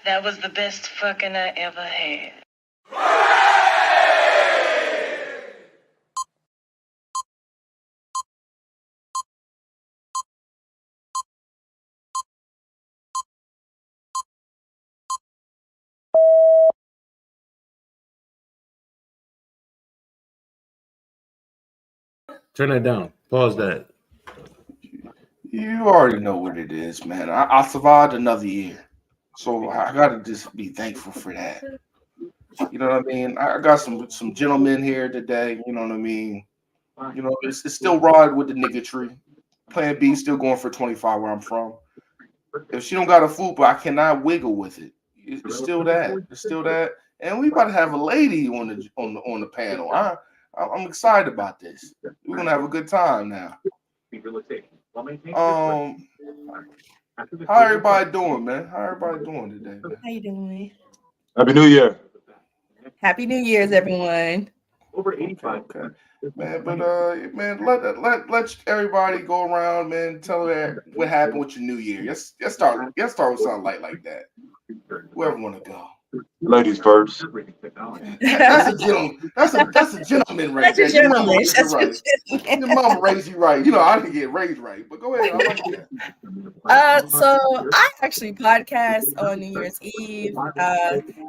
That was the best fucking I ever had. Turn that down. Pause that. You already know what it is, man. I survived another year, so I gotta just be thankful for that. You know what I mean? I got some gentlemen here today. You know what I mean? You know, it's still ride with the nigga tree. Plan B still going for 25 where I'm from. If she don't got a fupa, I cannot wiggle with it. It's still that. It's still that. And we about to have a lady on the panel. I'm excited about this. We're gonna have a good time now. How everybody doing, man? How everybody doing today, man? How you doing? Happy New Year. Happy New Year's, everyone. Okay. Man, but man, let everybody go around, man. Tell her what happened with your New Year. Let's start with something like that. Whoever want to go. Ladies first. That's a gentleman. That's a gentleman right That's a there. gentleman. Your mama raised you right. You know I didn't get raised right, but go ahead. I like that. So I actually podcast on New Year's Eve.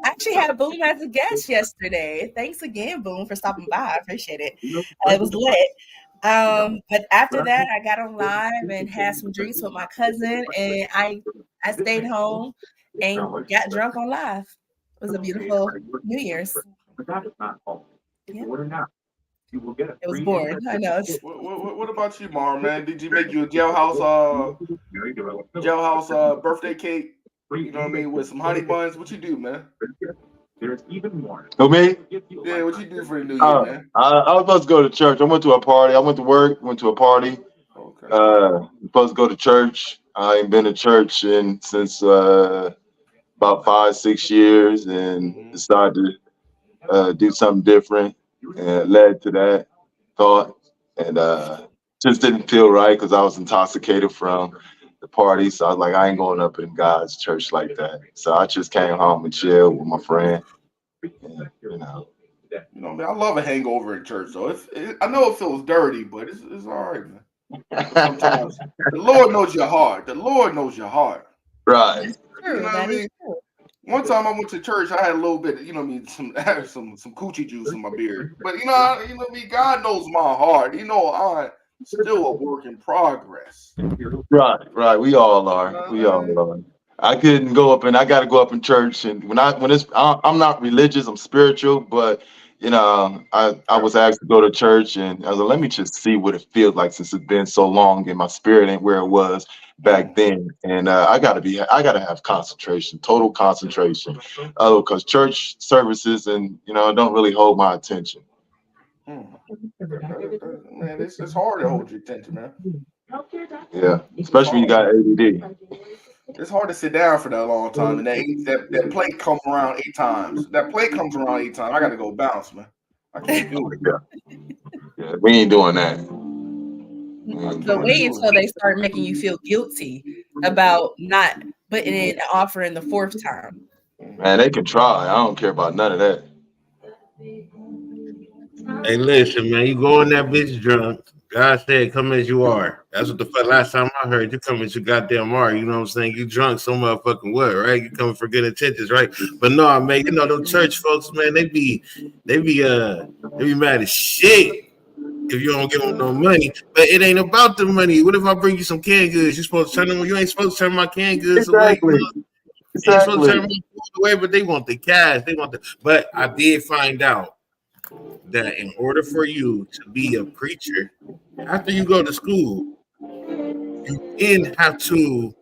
Actually had Boom as a guest yesterday. Thanks again, Boom, for stopping by. I appreciate it. It was lit. But after that, I got on live and had some drinks with my cousin, and I stayed home and got drunk on live. It was a beautiful New Year's. Yeah. It was boring. I know. What about you, Mar, man? Did you make you a jailhouse birthday cake? You know what I mean, with some honey buns? What you do, man? Who, me? Yeah, what you do for the New Year, man? I was supposed to go to church. I went to a party. I went to work, went to a party. Okay. Supposed to go to church. I ain't been to church since about 5-6 years, and decided to do something different, and it led to that thought, and just didn't feel right because I was intoxicated from the party. So I was like, I ain't going up in God's church like that. So I just came home and chilled with my friend. And, you know, man, I love a hangover in church, though. I know it feels dirty, but it's all right, man. Sometimes the Lord knows your heart. The Lord knows your heart. Right. You know what I mean? One time I went to church, I had a little bit, you know what I mean, I had some coochie juice in my beard. But you know what I mean, God knows my heart. You know, I'm still a work in progress. Right. We all are. We all are. I couldn't go up, and I got to go up in church. And I'm not religious, I'm spiritual, but you know, I was asked to go to church, and I was like, let me just see what it feels like since it's been so long, and my spirit ain't where it was back then. And I gotta have concentration, total concentration, because church services and don't really hold my attention. Man, it's hard to hold your attention, man. Yeah, especially when you got ADD. It's hard to sit down for that long time, and that plate comes around 8 times. That plate comes around 8 times. I gotta go bounce, man. I can't do it. Yeah, we ain't doing that. So wait until they start making you feel guilty about not putting in the offering the 4th time. Man, they can try. I don't care about none of that. Hey, listen, man, you go in that bitch drunk. God said, come as you are. That's what the last time I heard you come as you goddamn are. You know what I'm saying? You drunk so motherfucking what, right? You coming for good intentions, right? But no, man, them church folks, man, they be mad as shit if you don't give them no money. But it ain't about the money. What if I bring you some canned goods? You supposed to turn them? You ain't supposed to turn my canned goods away. You ain't supposed to turn my food away, but they want the cash. But I did find out that in order for you to be a preacher, after you go to school, you then have to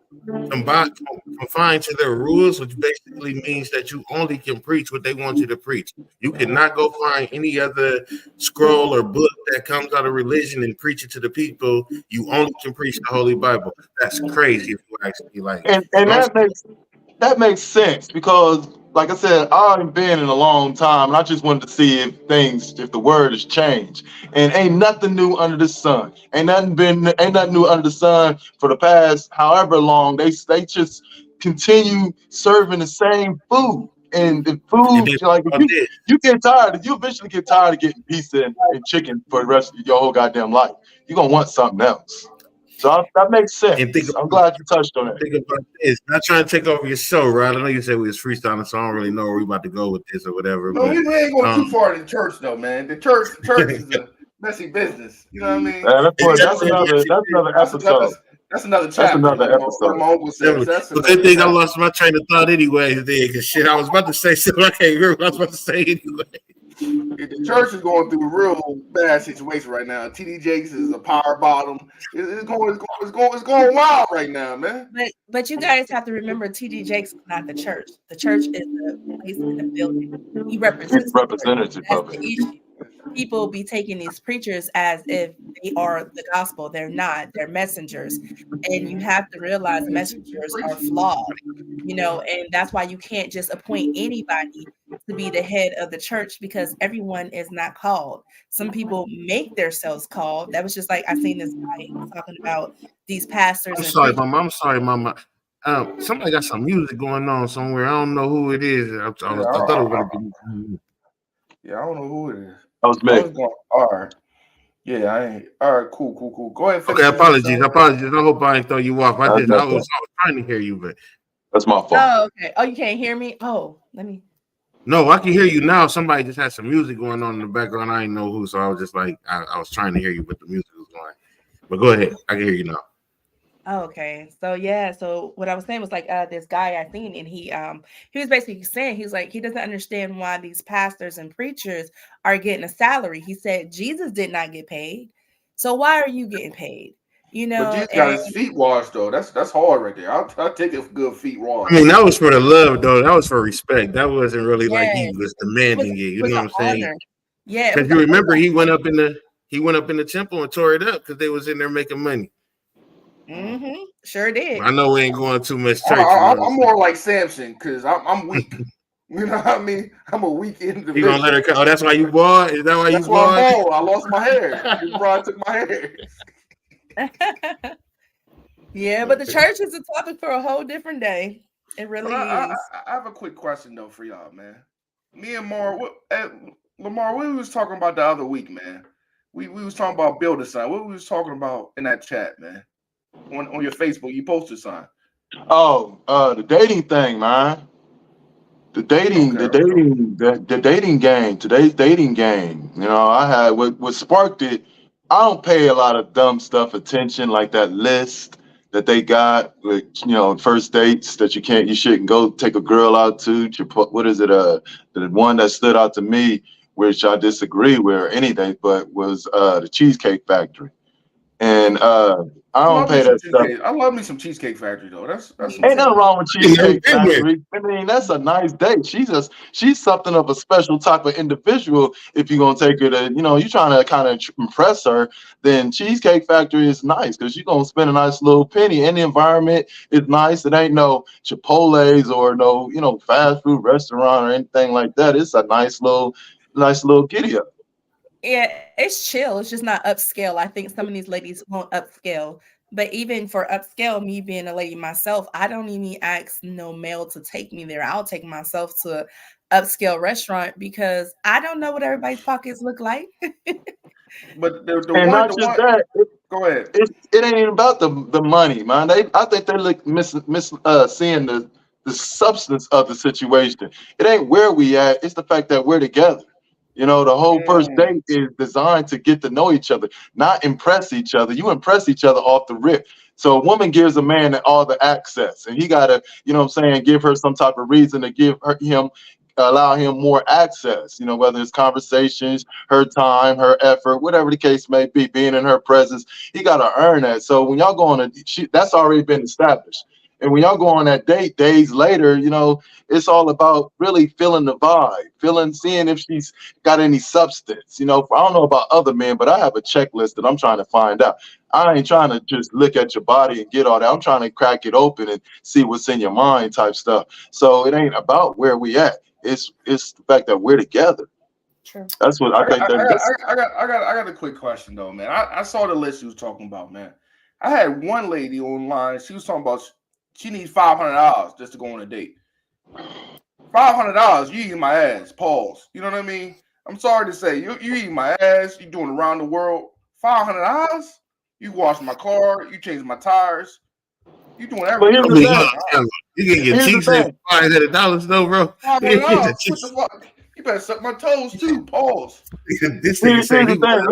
confine to their rules, which basically means that you only can preach what they want you to preach. You cannot go find any other scroll or book that comes out of religion and preach it to the people. You only can preach the Holy Bible. That's crazy if you actually like. And that makes sense because, like I said, I haven't been in a long time, and I just wanted to see if the word has changed. And ain't nothing new under the sun. Ain't nothing new under the sun for the past however long. continue serving the same food. And the And food, then like about this. you get tired, you eventually get tired of getting pizza and chicken for the rest of your whole goddamn life. You're gonna want something else. So that makes And sense. I'm glad you touched on that. think about this. Not trying to take over your show, right? I know you said we was freestyling, so I don't really know where we about to go with this or whatever. No, But we ain't going too far to the church though, man. The church is a messy business. You know what I mean? That's another episode. That's another That's chapter. another like episode. my uncle says. That's But another good thing I chapter. lost my train of thought anyways. Then, cause shit, I was about to say something I can't remember what I was about to say anyway. The church is going through a real bad situation right now. TD Jakes is a power bottom. It's going wild right now, man. But you guys have to remember, TD Jakes is not the church. The church is the place in the building. He represents It's representative That's of the it. issue. People be taking these preachers as if they are the gospel. They're not. They're messengers, and you have to realize messengers are flawed. And that's why you can't just appoint anybody to be the head of the church, because everyone is not called. Some people make themselves called. That was just like I seen this guy talking about these pastors. I'm and sorry, preachers. Mama. I'm sorry, Mama. Somebody got some music going on somewhere. I don't know who it is. I thought it was gonna be. Yeah, I don't know who it is. That was me. All right. Yeah, I ain't. All right, cool. Go ahead. Okay, apologies. I hope I didn't throw you off. I That's was trying to hear you, but That's my fault. Oh, okay. Oh, you can't hear me? Oh, let me. no, I can hear you now. Somebody just had some music going on in the background. I didn't know who, so I was just like, I was trying to hear you, but the music was going. But go ahead. I can hear you now. Oh, okay. So what I was saying was like this guy I seen, and he was basically saying he's like he doesn't understand why these pastors and preachers are getting a salary. He said Jesus did not get paid, so why are you getting paid? But Jesus got his feet washed though. That's hard right there. I'll take a good feet wash. I mean, that was for the love, though. That was for respect. That wasn't really like he Yes. was demanding it. You know what I'm saying? Honor. Yeah, it Because was you an remember honor. he went up in the temple and tore it up because they was in there making money. Sure did. I know we ain't going too much church. I'm more like Samson because I'm weak. You know what I mean? I'm a weak individual. You gonna let her come? Oh, that's why you bought? Is that why That's you why bought? I'm bald. I lost my hair. His bride took my hair. Yeah, but the church is a topic for a whole different day. It really I is. have a quick question though for y'all, man. Me and Lamar, what we was talking about the other week, man. We was talking about build a sign. What we was talking about in that chat, man. On your Facebook, you posted sign. Oh, the dating thing, man. The dating game, today's dating game. I had what sparked it. I don't pay a lot of dumb stuff attention, like that list that they got with first dates that you shouldn't go take a girl out to. What is it? The one that stood out to me, which I disagree with any date, but was the Cheesecake Factory. And I don't pay that stuff. I love me some Cheesecake Factory though. That's Ain't nothing wrong with Cheesecake Factory. I mean, that's a nice date. She's something of a special type of individual. If you're gonna take her to, you're trying to kind of impress her, then Cheesecake Factory is nice because you're gonna spend a nice little penny. And the environment is nice. It ain't no Chipotle's or no, fast food restaurant or anything like that. It's a nice little giddy up. Yeah, it's chill. It's just not upscale. I think some of these ladies won't upscale. But even for upscale, me being a lady myself, I don't even ask no male to take me there. I'll take myself to an upscale restaurant because I don't know what everybody's pockets look like. But go ahead. It ain't even about the money, man. I think they look seeing the substance of the situation. It ain't where we at. It's the fact that we're together. The whole first date is designed to get to know each other, not impress each other. You impress each other off the rip. So a woman gives a man all the access, and he gotta, give her some type of reason to allow him more access. Whether it's conversations, her time, her effort, whatever the case may be, being in her presence, he gotta earn that. So when y'all go on that's already been established. And when y'all go on that date days later, it's all about really feeling the vibe, seeing if she's got any substance. I don't know about other men, but I have a checklist that I'm trying to find out. I ain't trying to just look at your body and get all that. I'm trying to crack it open and see what's in your mind type stuff. So it ain't about where we at. It's the fact that we're together. True. That's what I think. I got a quick question though, man. I saw the list you was talking about, man. I had one lady online. She was talking about she needs $500 just to go on a date. $500, you eating my ass. Pause. You know what I mean? I'm sorry to say, you eating my ass. You doing around the world. $500. You wash my car. You change my tires. You doing But everything. here's I the mean, thing. you can get Here's the cheeks in thing. $500 though, bro. $500. You can get What cheeks. the fuck? You better suck my toes too. Pause. This Here's nigga said the he thing. was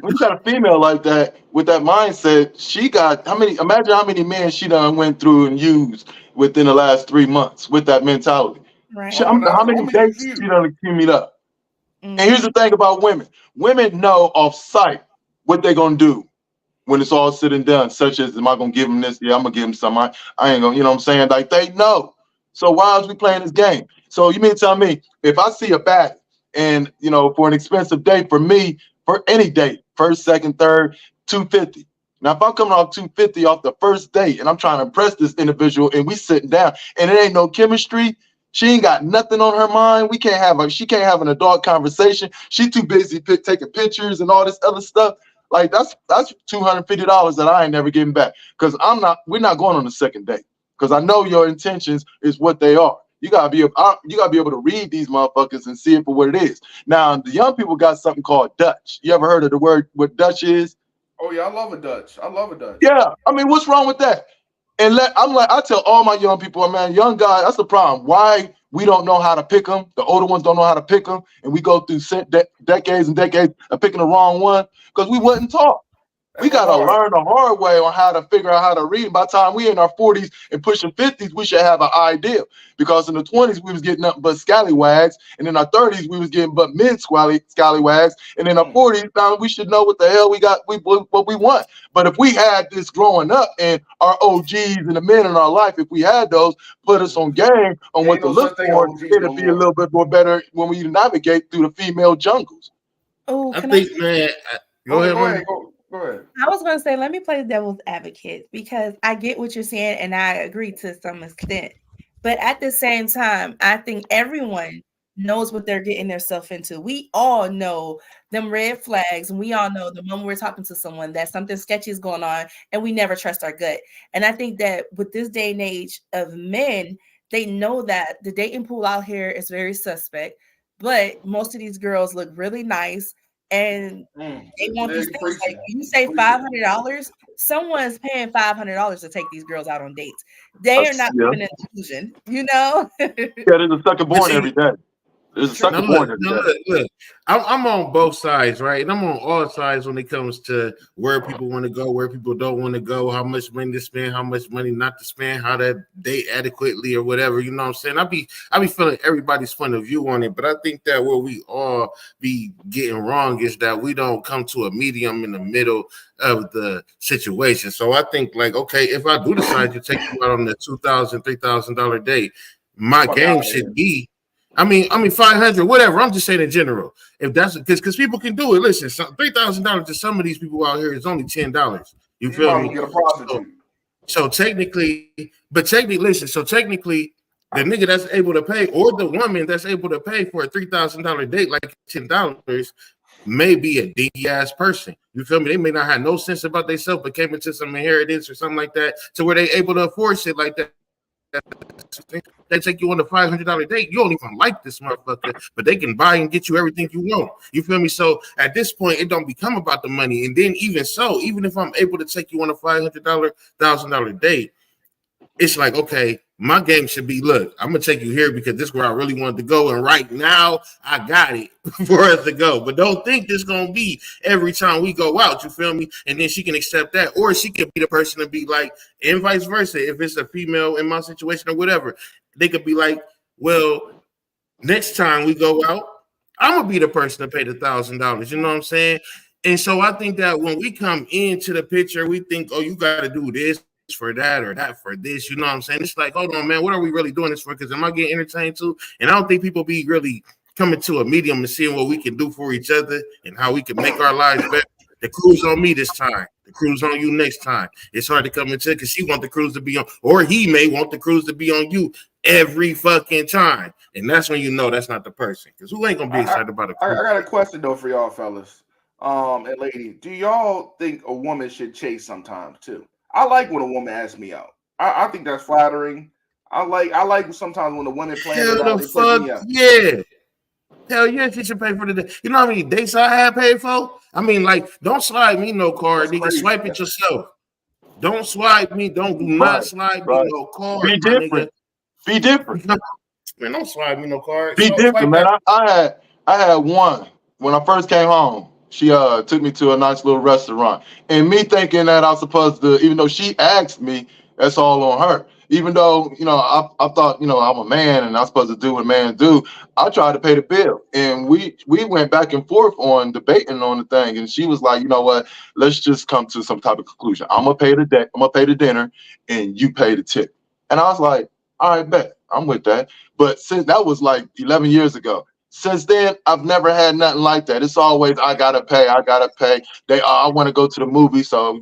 When you got a female like that with that mindset, she got how many? Imagine how many men she done went through and used within the last 3 months with that mentality. Right. Oh, that's How many only dates you. she done accumulated up? Mhm. And here's the thing about women: women know off sight what they're gonna do when it's all said and done. Such as, am I gonna give him this? Yeah, I'm gonna give him some. I ain't gonna. You know what I'm saying? Like they know. So why is we playing this game? So you mean to tell me if I see a bat and for an expensive date for me for any date, first, second, third, $250. Now if I'm coming off $250 off the first date and I'm trying to impress this individual and we sitting down and it ain't no chemistry. She ain't got nothing on her mind. She can't have an adult conversation. She too busy taking pictures and all this other stuff. Like that's $250 that I ain't never getting back. Because we're not going on a second date. Because I know your intentions is what they are. You gotta be able to read these motherfuckers and see it for what it is. Now the young people got something called Dutch. You ever heard of the word what Dutch is? Oh yeah, I love a Dutch. I love a Dutch. Yeah. I mean, what's wrong with that? I tell all my young people, man, young guy, that's the problem. Why we don't know how to pick them. The older ones don't know how to pick them. And we go through decades and decades of picking the wrong one because we wasn't taught. We got to learn the hard way on how to figure out how to read. By the time we in our 40s and pushing 50s, we should have an idea. Because in the 20s, we was getting nothing but scallywags. And in our 30s, we was getting but scallywags. And in our 40s, now we should know what the hell what we want. But if we had this growing up and our OGs and the men in our life, if we had those, put us on game on what to look for, it'd be a little bit more better when we navigate through the female jungles. Oh, I think, man. Go ahead. Go ahead. I was going to say, let me play devil's advocate because I get what you're saying and I agree to some extent. But at the same time, I think everyone knows what they're getting themselves into. We all know them red flags, and we all know the moment we're talking to someone that something sketchy is going on, and we never trust our gut. And I think that with this day and age of men, they know that the dating pool out here is very suspect, but most of these girls look really nice. And they want these things. Like you say $500, someone's paying $500 to take these girls out on dates. They are not living in illusion, Yeah, there's a second born every day. There's a second born every day. Look, I'm on both sides, right? And I'm on all sides when it comes to where people want to go, where people don't want to go, how much money to spend, how much money not to spend, how to date adequately or whatever. You know what I'm saying? I be feeling everybody's point of view on it, but I think that what we all be getting wrong is that we don't come to a medium in the middle of the situation. So I think, like, okay, if I do decide to take you out on the $2,000, $3,000 date, my game should be. I mean, 500, whatever. I'm just saying in general. If that's because people can do it. Listen, $3,000 to some of these people out here is only $10. You feel me? Get a prostitute. So technically, listen. So technically, the nigga that's able to pay, or the woman that's able to pay for a $3,000 date, like $10, may be a dingy ass person. You feel me? They may not have no sense about themselves, but came into some inheritance or something like that, to where they able to afford shit like that. They take you on a $500 date. You don't even like this motherfucker, but they can buy and get you everything you want. You feel me? So at this point, it don't become about the money. And then even so, even if I'm able to take you on a $500, $1,000 date, it's like, okay, my game should be, look, I'm gonna take you here because this is where I really wanted to go, and right now I got it for us to go. But don't think this gonna be every time we go out. You feel me? And then she can accept that, or she could be the person to be like, and vice versa. If it's a female in my situation or whatever, they could be like, well, next time we go out, I'm gonna be the person to pay the $1,000. You know what I'm saying? And so I think that when we come into the picture, we think, oh, you got to do this for that or that for this. You know what I'm saying? It's like, hold on, man, what are we really doing this for? Because am I getting entertained too? And I don't think people be really coming to a medium and seeing what we can do for each other and how we can make our lives better. The cruise on me this time. The cruise on you next time. It's hard to come into because she want the cruise to be on, or he may want the cruise to be on you every fucking time. And that's when you know that's not the person. Because who ain't gonna be excited about a cruise? I got a question though for y'all fellas. And lady, do y'all think a woman should chase sometimes too? I like when a woman asks me out. I think that's flattering. I like sometimes when the women plan it Hell out, the they put me fuck up. yeah. Hell yeah, she should pay for the day. You know how many dates I had paid for? I mean, like, don't slide me no card, That's nigga. crazy. Swipe it yourself. Don't swipe me. Do not slide me no card, Be my different. nigga. Be different. Man, don't slide me no card. Be different, Swipe man. that. I had one when I first came home. She took me to a nice little restaurant, and me thinking that I was supposed to, even though she asked me, that's all on her. Even though I thought I'm a man and I'm supposed to do what men do. I tried to pay the bill, and we went back and forth on debating on the thing, and she was like, you know what? Let's just come to some type of conclusion. I'm gonna pay the dinner, and you pay the tip. And I was like, all right, bet. I'm with that. But since that was like 11 years ago, since then, I've never had nothing like that. It's always, I gotta pay. I want to go to the movie. So,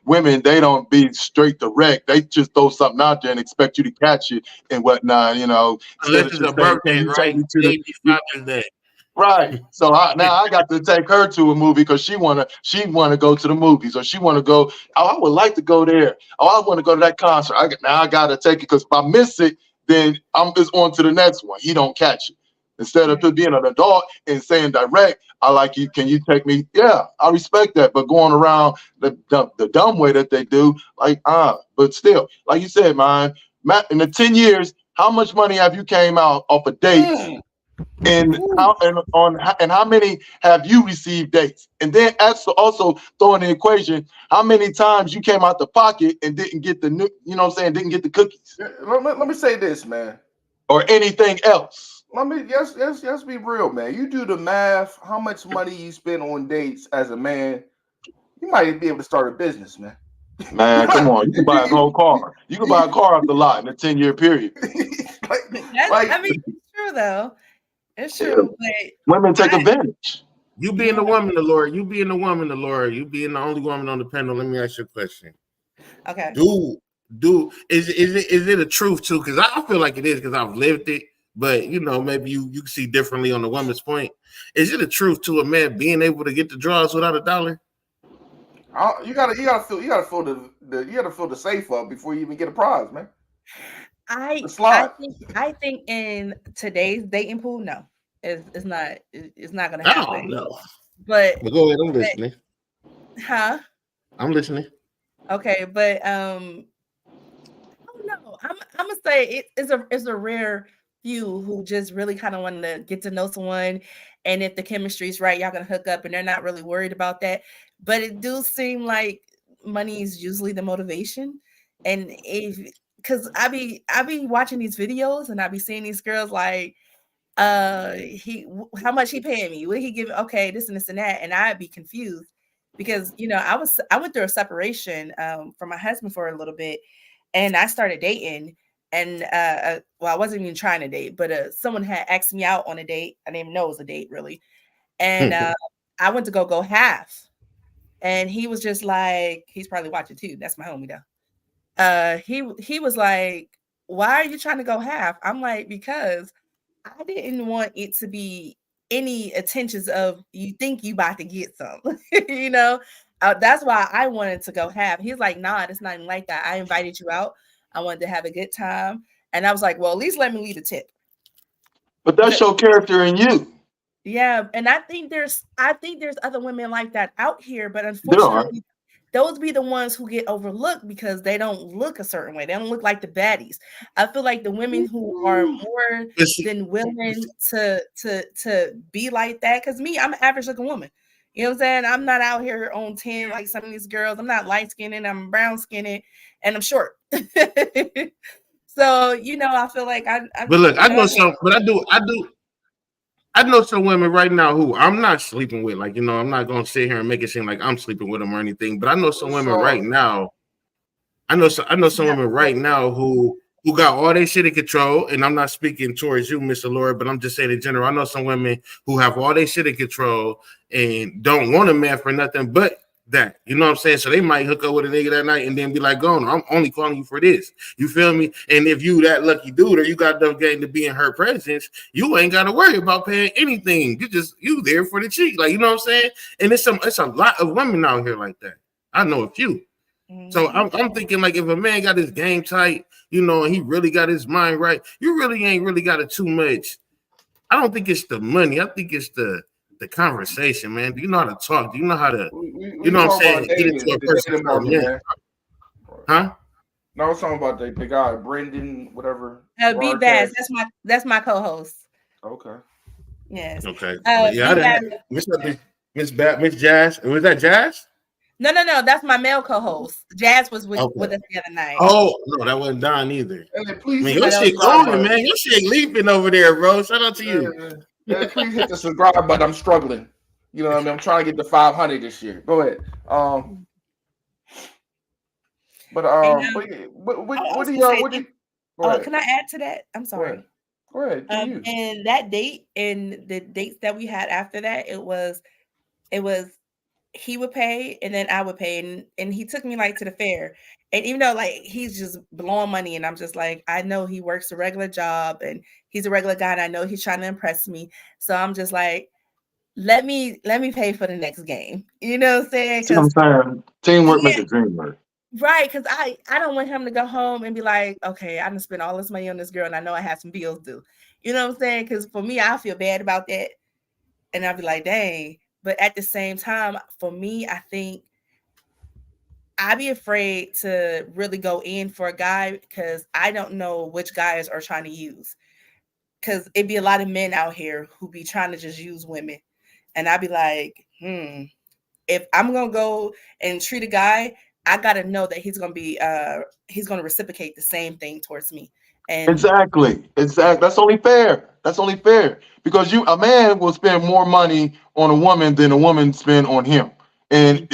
women, they don't be straight direct. They just throw something out there and expect you to catch it and whatnot, instead Unless of it's just a saying, birthday, can you take right? me to Maybe the Father's Day. right? So now I got to take her to a movie because she wanna go to the movies, or she wanna go. Oh, I would like to go there. Oh, I want to go to that concert. Now I gotta take it because if I miss it, then I'm just on to the next one. He don't catch it. Instead of being an adult and saying direct, I like you. Can you take me? Yeah, I respect that. But going around the dumb way that they do, but still, like you said, man, Matt, in the 10 years, how much money have you came out off of dates? And how many have you received dates? And then also throw in the equation how many times you came out the pocket and didn't get the didn't get the cookies Let me say this, man. or anything else. Let's be real, man. You do the math, how much money you spend on dates as a man, you might be able to start a business, man. Man, come on. You can buy a whole car. You can buy a car off the lot in a 10-year period. I mean, it's true though. It's true, but Women take advantage. You being the woman, the Lord. You being the woman, the Lord. You being the only woman on the panel. Let me ask you a question. okay. Is it a truth too? Because I feel like it is because I've lived it. But maybe you can see differently on the woman's point. Is it a truth to a man being able to get the draws without a dollar? You gotta fill the safe up before you even get a prize, man. I think in today's dating pool, no, it's not gonna happen. I don't know. But go ahead, I'm listening. Huh? I'm listening. Okay, but I don't know. I'm gonna say it's a rare few who just really kind of want to get to know someone, and if the chemistry's right, y'all gonna hook up, and they're not really worried about that. But it do seem like money is usually the motivation, and because I be watching these videos and I be seeing these girls like, how much he paying me? What he give? Okay, this and this and that, and I'd be confused because I went through a separation from my husband for a little bit, and I started dating, and I wasn't even trying to date, but someone had asked me out on a date. I didn't even know it was a date really, and I went to go half, and he was just like, he's probably watching too. That's my homie though. He was like, why are you trying to go half? I'm like, because I didn't want it to be any attentions of you think you about to get some, that's why I wanted to go half. He's like, nah, it's not even like that. I invited you out. I wanted to have a good time. And I was like, well, at least let me leave a tip. But that's your character in you. Yeah. And I think there's other women like that out here, but unfortunately, those be the ones who get overlooked because they don't look a certain way. They don't look like the baddies. I feel like the women who are more than willing to be like that, because me, I'm an average looking woman. You know what I'm saying? I'm not out here on 10 like some of these girls. I'm not light skinned, I'm brown skinned, and I'm short. So, I feel like But look, I know some, but I know some women right now who I'm not sleeping with. Like, I'm not gonna sit here and make it seem like I'm sleeping with them or anything. But I know some women right now. I know some women right now who got all their shit in control. And I'm not speaking towards you, Mr. Lord, but I'm just saying in general. I know some women who have all their shit in control and don't want a man for nothing but that. You know what I'm saying? So they might hook up with a nigga that night and then be like, "Go on, I'm only calling you for this." You feel me? And if you that lucky dude or you got enough game to be in her presence, you ain't got to worry about paying anything. You there for the cheek, like, you know what I'm saying? And it's a lot of women out here like that. I know a few. So I'm thinking like if a man got his game tight, you know, and he really got his mind right, you really ain't really got it too much. I don't think it's the money. I think it's the conversation, man. Do you know how to talk? Do you know how to, you know what I'm saying? Get into a person's man. Huh? No, I was talking about the guy, Brendan, whatever. B Bass. That's my co-host. Okay. Yes. Okay. Miss Jazz. Was that Jazz? No. That's my male co-host. Jazz was with us the other night. Oh no, that wasn't Don either. Please, man, your shit going, man. Your shit leaping over there, bro. Shout out to you. Please hit the subscribe button. I'm struggling. You know what I mean? I'm trying to get to 500 this year. Go ahead. What do you? Can I add to that? I'm sorry. Go ahead. And that date and the dates that we had after that, it was he would pay and then I would pay, and he took me like to the fair, and even though like he's just blowing money, and I'm just like, I know he works a regular job and he's a regular guy, and I know he's trying to impress me, so I'm just like, let me pay for the next game. You know what I'm saying? See what I'm saying? Teamwork makes the dream work. Right, because I don't want him to go home and be like, okay, I done spent all this money on this girl, and I know I have some bills due. You know what I'm saying? Because for me, I feel bad about that, and I'll be like, dang. But at the same time, for me, I think I'd be afraid to really go in for a guy because I don't know which guys are trying to use. Because it'd be a lot of men out here who be trying to just use women, and I'd be like, if I'm gonna go and treat a guy, I gotta know that he's gonna reciprocate the same thing towards me. And exactly. That's only fair. Because a man will spend more money on a woman than a woman spend on him, and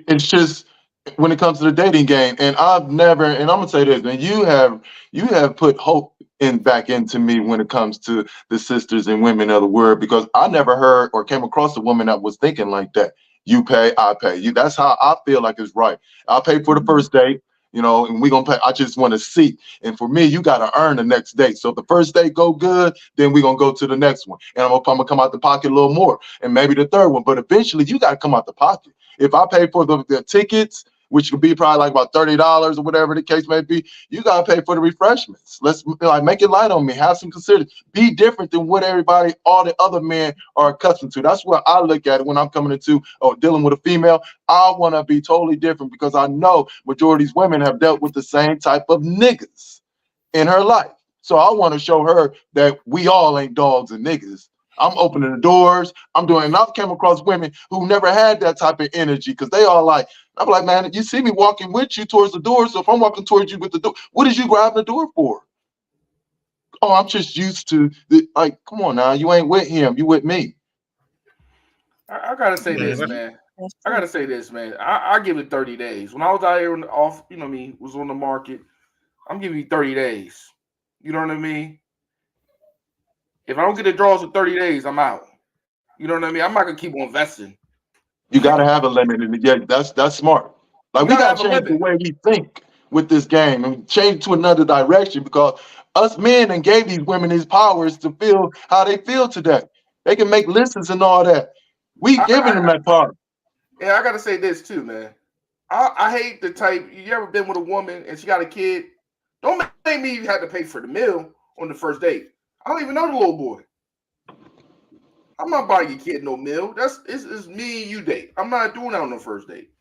it's just when it comes to the dating game. And I've never, and I'm gonna say this, man, you have put hope back into me when it comes to the sisters and women of the word, because I never heard or came across a woman that was thinking like that. You pay, I pay. You. That's how I feel like it's right. I'll pay for the first date, you know, and we're gonna pay. I just want to see. And for me, you gotta earn the next date. So if the first date go good, then we're gonna go to the next one. And I'm gonna come out the pocket a little more, and maybe the third one. But eventually you gotta come out the pocket. If I pay for the tickets, which could be probably like about $30 or whatever the case may be, you gotta pay for the refreshments. Let's like make it light on me. Have some consideration. Be different than what all the other men are accustomed to. That's what I look at it when I'm coming into dealing with a female. I want to be totally different because I know majority of these women have dealt with the same type of niggas in her life. So I want to show her that we all ain't dogs and niggas. I'm opening the doors. I'm doing, and I've came across women who never had that type of energy because they all like, I'm like, man, you see me walking with you towards the door. So if I'm walking towards you with the door, what is you grabbing the door for? Oh, I'm just used to like, come on now, you ain't with him, you with me. I gotta say this, man. I give it 30 days. When I was out here was on the market, I'm giving you 30 days. You know what I mean? If I don't get the draws in 30 days, I'm out. You know what I mean? I'm not gonna keep on investing. You gotta have a limit, and yeah, that's smart. Like we gotta change the way we think with this game and change to another direction, because us men and gave these women these powers to feel how they feel today. They can make lists and all that. We giving them that power. Yeah, I gotta say this too, man. I hate the type. You ever been with a woman and she got a kid? Don't make me have to pay for the meal on the first date. I don't even know the little boy. I'm not buying your kid no meal. It's me and you date. I'm not doing that on the first date.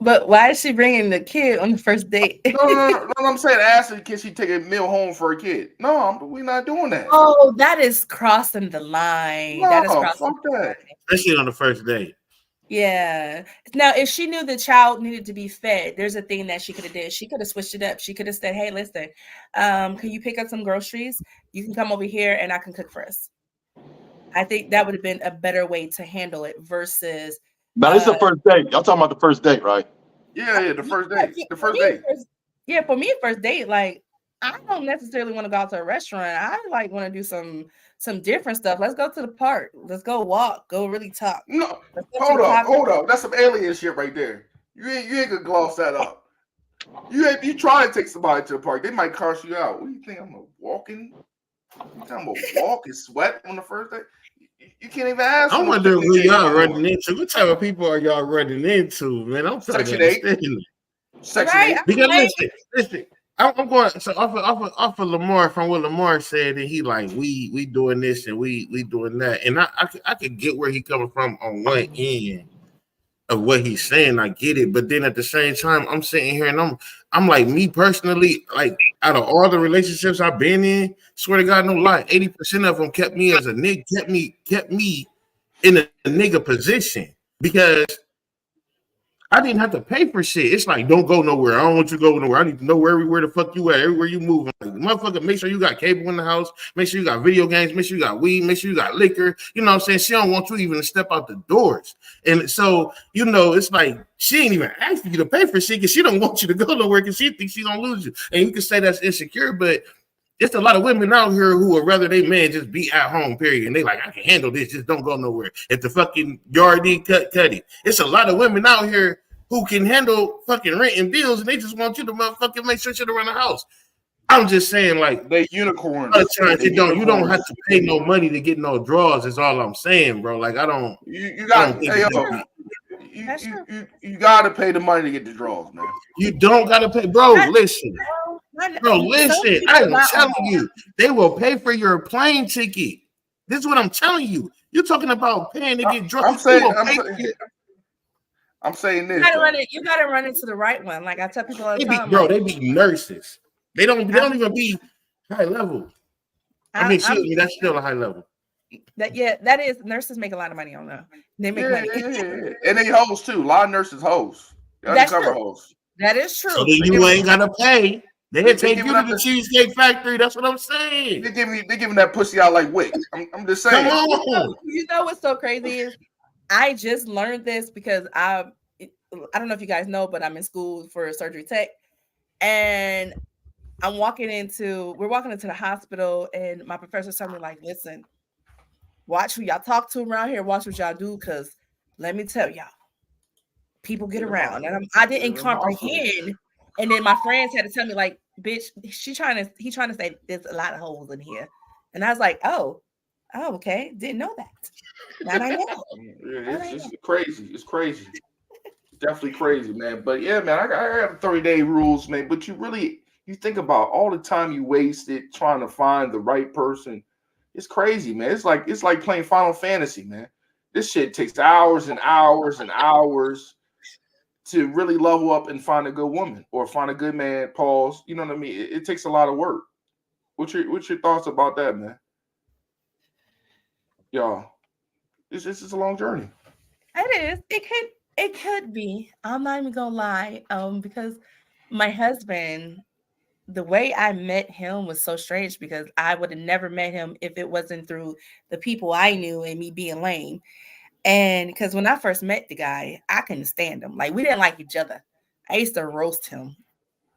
But why is she bringing the kid on the first date? No, I'm saying ask her, can she take a meal home for a kid? No, we're not doing that. Oh, that is crossing the line. No, that is crossing the line. Especially on the first date. Yeah. Now, if she knew the child needed to be fed, there's a thing that she could have did. She could have switched it up. She could have said, hey, listen, can you pick up some groceries? You can come over here and I can cook for us. I think that would have been a better way to handle it versus. Now, this is the first date. Y'all talking about the first date, right? Yeah, the first date. The first date. For me, first date, like, I don't necessarily want to go out to a restaurant. I like want to do some different stuff. Let's go to the park. Let's go walk. Go really talk. No, hold up. That's some alien shit right there. You ain't gonna gloss that up. You try to take somebody to the park, they might curse you out. What do you think? I'm walking? You talking about walk and sweat on the first day? You can't even ask. I wonder who y'all running into. What type of people are y'all running into, man? I'm trying Section to understand. 8. Section Right? 8. Because Right? listen. I'm going so off of Lamar from what Lamar said, and he like we doing this and we doing that, and I could get where he coming from on one end of what he's saying. I get it, but then at the same time, I'm sitting here and I'm like, me personally, like out of all the relationships I've been in, swear to God, no lie, 80% of them kept me as a nigga, kept me in a nigga position because I didn't have to pay for shit. It's like, don't go nowhere. I don't want you to go nowhere. I need to know everywhere the fuck you at, everywhere you moving. Like, motherfucker, make sure you got cable in the house. Make sure you got video games. Make sure you got weed. Make sure you got liquor. You know what I'm saying? She don't want you even to step out the doors. And so, you know, it's like she ain't even asking you to pay for shit because she don't want you to go nowhere because she thinks she don't lose you. And you can say that's insecure, but it's a lot of women out here who would rather they man just be at home, period. And they like, I can handle this, just don't go nowhere. If the fucking yard need cut it. It's a lot of women out here who can handle fucking rent and bills, and they just want you to motherfucking make sure shit around the house. I'm just saying, like, they unicorns. A lot of times you don't have to pay no money to get no draws, is all I'm saying, bro. Like, I don't. You got you got to pay the money to get the draws, man. You don't got to pay, bro. Listen. Bro, listen, I am telling you, they will pay for your plane ticket. This is what I'm telling you. You're talking about paying to get drunk. I'm saying this. You gotta run into the right one. Like I tell people all the time. They be nurses. They don't even be high level. That's still a high level. That is, nurses make a lot of money on that. They make money. Yeah. And they hoes too. A lot of nurses hoes. That's true. Hoes. That is true. So then you ain't gotta pay. They take you to the Cheesecake Factory. That's what I'm saying. They giving that pussy out like wick. I'm just saying. Come on. You know what's so crazy is I just learned this because I don't know if you guys know, but I'm in school for surgery tech, and we're walking into the hospital, and my professor's telling me like, listen, watch who y'all talk to around here, watch what y'all do, because let me tell y'all, people get around, and I didn't comprehend. And then my friends had to tell me, like, bitch, he's trying to say there's a lot of holes in here. And I was like, oh, okay. Didn't know that. Now I know. It's crazy. It's crazy. It's definitely crazy, man. But yeah, man, I got 30-day rules, man. But you think about all the time you wasted trying to find the right person. It's crazy, man. It's like playing Final Fantasy, man. This shit takes hours and hours and hours to really level up and find a good woman or find a good man. Pause. You know what I mean? It takes a lot of work. What's your thoughts about that, man? Y'all, this is a long journey. It is. It could be. I'm not even gonna lie. Because my husband, the way I met him was so strange because I would have never met him if it wasn't through the people I knew and me being lame. And because when I first met the guy, I couldn't stand him. Like, we didn't like each other. I used to roast him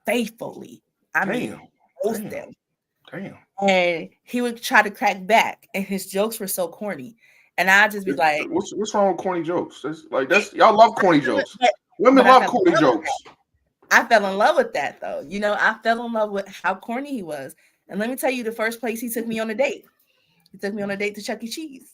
faithfully. Roast him. Damn. And he would try to crack back, and his jokes were so corny. And I'd just be like, what's wrong with corny jokes? That's y'all love corny jokes. Women love corny jokes. I fell in love with that, though. You know, I fell in love with how corny he was. And let me tell you, the first place he took me on a date. He took me on a date to Chuck E. Cheese.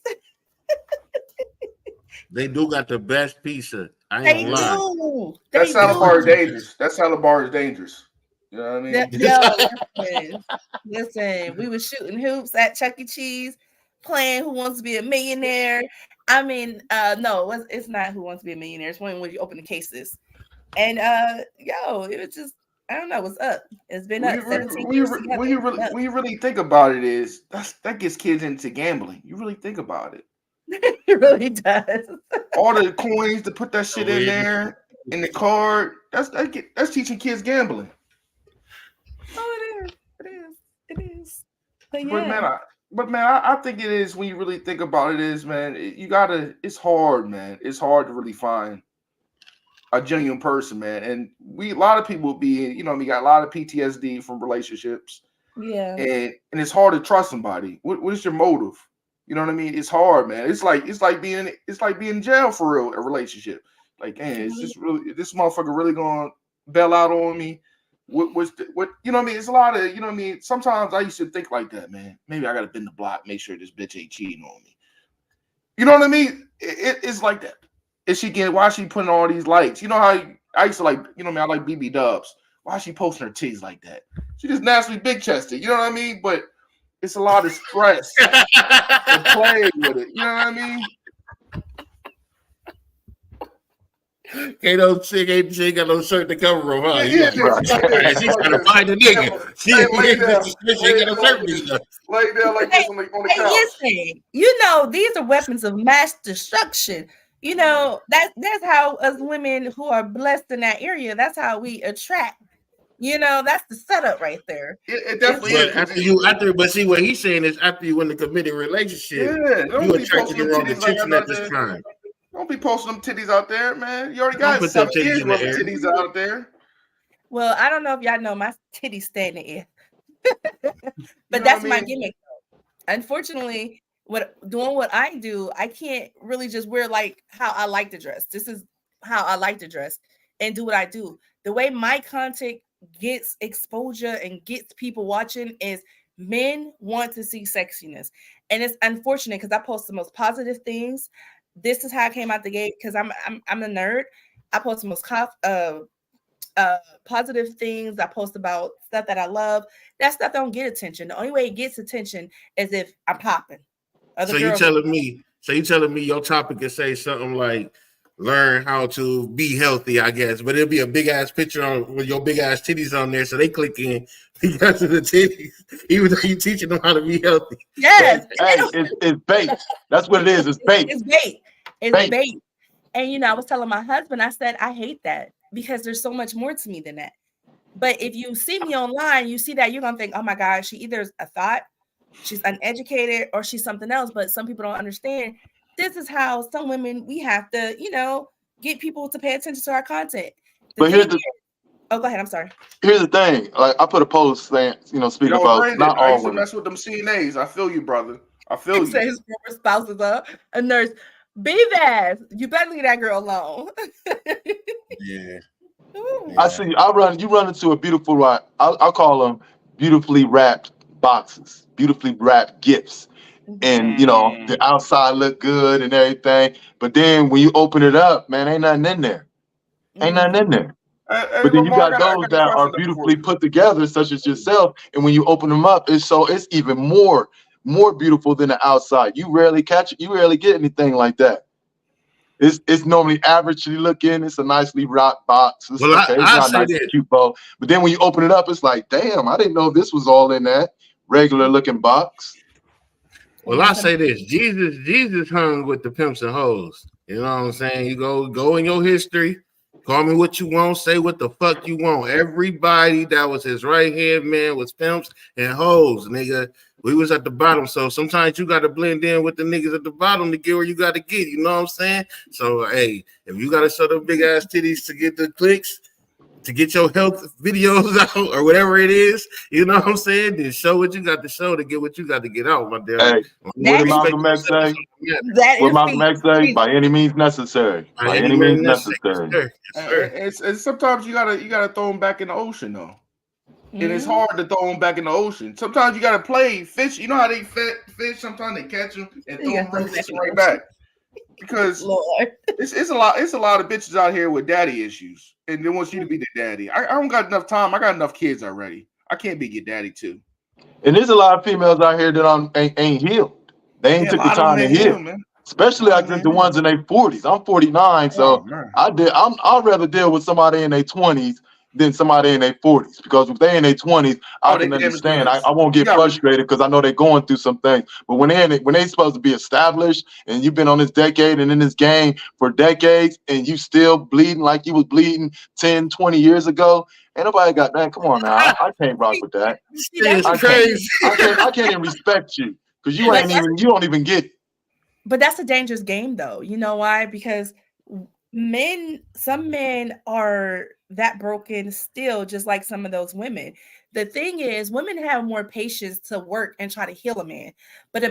They do got the best pizza. I ain't gonna lie. That salad bar is dangerous. That salad bar is dangerous. You know what I mean? Listen, we were shooting hoops at Chuck E. Cheese, playing Who Wants to Be a Millionaire. I mean, no, it's not Who Wants to Be a Millionaire. It's when you open the cases. And it was just, I don't know what's up. It's been up 17 years. When you really think about it, is that gets kids into gambling. You really think about it. It really does. All the coins to put that shit in there, in the card. That's teaching kids gambling. Oh, it is. But man, I think it is when you really think about it. Is man, it's hard, man. It's hard to really find a genuine person, man. And a lot of people we got a lot of PTSD from relationships. Yeah. And it's hard to trust somebody. What is your motive? You know what I mean? It's hard, man. It's like being in jail for real, a relationship. Like, man, is this motherfucker really gonna bail out on me? What you know what I mean? It's a lot of, you know what I mean? Sometimes I used to think like that, man. Maybe I gotta bend the block, make sure this bitch ain't cheating on me. You know what I mean? It's like that. Why is she putting all these lights? You know how I used to like, you know, man, I like BB Dubs. Why is she posting her titties like that? She just naturally big chested. You know what I mean? But it's a lot of stress and playing with it. You know what I mean? She ain't got no shirt to cover her, huh? Yeah, She's trying to find a nigga. She ain't got no shirt either. Lay down like this on the Hey, couch. listen, you know, these are weapons of mass destruction. You know, that's how us women who are blessed in that area, that's how we attract. You know, that's the setup right there. It definitely but is. but see what he's saying is after you in the committed relationship, you attracted the wrong attention at this time. Don't be posting them titties out there, man. You already got 7 years worth of titties out there. Well, I don't know if y'all know my titties stay in the air. But that's my gimmick. Unfortunately, doing what I do, I can't really just wear like how I like to dress. This is how I like to dress and do what I do. The way my content gets exposure and gets people watching is men want to see sexiness. And it's unfortunate because I post the most positive things. This is how I came out the gate because I'm a nerd. I post the most positive things. I post about stuff that I love. That stuff don't get attention. The only way it gets attention is if I'm popping. So you telling me your topic could say something like learn how to be healthy, I guess, but it'll be a big ass picture with your big ass titties on there, so they click in because of the titties, even though you teaching them how to be healthy. Yes, hey, it's bait. That's what it is. It's bait. It's bait. It's bait. And you know, I was telling my husband, I said I hate that because there's so much more to me than that. But if you see me online, you see that you're gonna think, oh my God, she either is a thought, she's uneducated, or she's something else. But some people don't understand. This is how some women, we have to, you know, get people to pay attention to our content. Go ahead. I'm sorry. Here's the thing. Like I put a post saying, you know, speaking about Brandon, not all women. Mess with them CNAs. I feel you, brother. I feel you. Say his former spouse is a nurse. Beavis, you better leave that girl alone. Yeah. I see. You run into a beautiful. I'll call them beautifully wrapped boxes, beautifully wrapped gifts. And you know the outside look good and everything, but then when you open it up, man, ain't nothing in there. But then you got those that are beautifully put together, such as yourself. And when you open them up, it's even more beautiful than the outside. You rarely get anything like that. It's normally averagely looking. It's a nicely wrapped box. It's not nice and cute bow. But then when you open it up, it's like, damn, I didn't know this was all in that regular looking box. Well, I say this: Jesus hung with the pimps and hoes. You know what I'm saying? You go in your history, call me what you want, say what the fuck you want. Everybody that was his right hand man was pimps and hoes, nigga. We was at the bottom, so sometimes you got to blend in with the niggas at the bottom to get where you got to get. You know what I'm saying? So hey, if you got to show them big ass titties to get the clicks, to get your health videos out or whatever it is, you know what I'm saying? Then show what you got to show to get what you got to get out, my dear. Hey, what did Malcolm X say? What Malcolm X say? By any means necessary. By any means necessary. And sometimes you gotta throw them back in the ocean though. And it's hard to throw them back in the ocean. Sometimes you gotta play fish. You know how they fish? Sometimes they catch them and throw them right back. Because it's a lot of bitches out here with daddy issues, and they want you to be the daddy. I don't got enough time. I got enough kids already. I can't be your daddy too. And there's a lot of females out here that ain't healed. They ain't took the time to heal, man. Especially like the ones in their 40s. I'm 49, so I'd rather deal with somebody in their 20s than somebody in their 40s, because if they in their 20s, I can understand. I won't get frustrated because I know they're going through some things. But when they supposed to be established and you've been on this decade and in this game for decades and you still bleeding like you was bleeding 10, 20 years ago, ain't nobody got that. Come on now, I can't rock with that. That's crazy. I can't even respect you because you don't even get it. But that's a dangerous game though. You know why? Because some men are that broken still, just like some of those women. The thing is, women have more patience to work and try to heal a man, but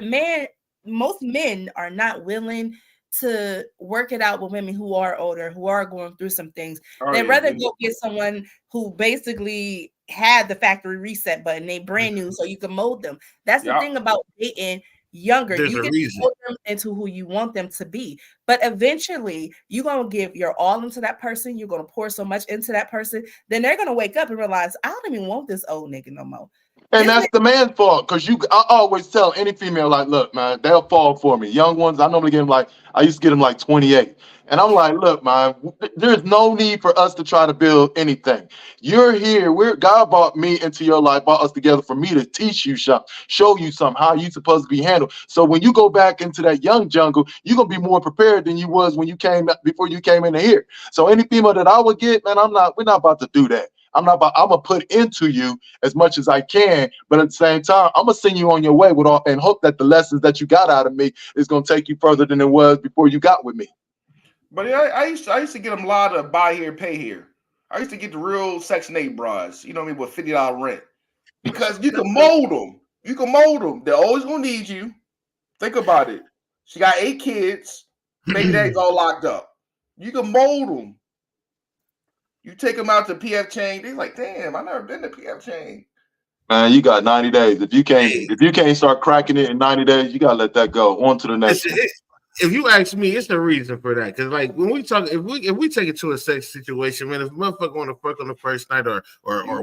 most men are not willing to work it out with women who are older, who are going through some things. They'd rather go get someone who basically had the factory reset button, they brand new, so you can mold them. That's the thing about dating. younger. There's You a can reason. mold them into who you want them to be. But eventually, you're going to give your all into that person. You're going to pour so much into that person. Then they're going to wake up and realize, I don't even want this old nigga no more. And that's the man's fault, because I always tell any female, like, look, man, they'll fall for me. Young ones, I normally get them I used to get them 28. And I'm like, look, man, there's no need for us to try to build anything. You're here. God brought me into your life, brought us together for me to teach you something, show you something, how you supposed to be handled. So when you go back into that young jungle, you're going to be more prepared than you was when before you came into here. So any female that I would get, man, we're not about to do that. I'm gonna put into you as much as I can, but at the same time, I'm gonna send you on your way and hope that the lessons that you got out of me is gonna take you further than it was before you got with me. But I used to get them a lot of buy here, pay here. I used to get the real Section 8 bras, you know what I mean, with $50 rent. Because you can mold them. You can mold them. They're always gonna need you. Think about it. She got 8 kids, baby daddy's all locked up. You can mold them. You take them out to PF Chang, they're like, damn, I've never been to PF Chang. Man, you got 90 days. If you can't start cracking it in 90 days, you gotta let that go. On to the next one. If you ask me, it's the reason for that. Because like when we talk, if we take it to a sex situation, man, if motherfucker want to fuck on the first night or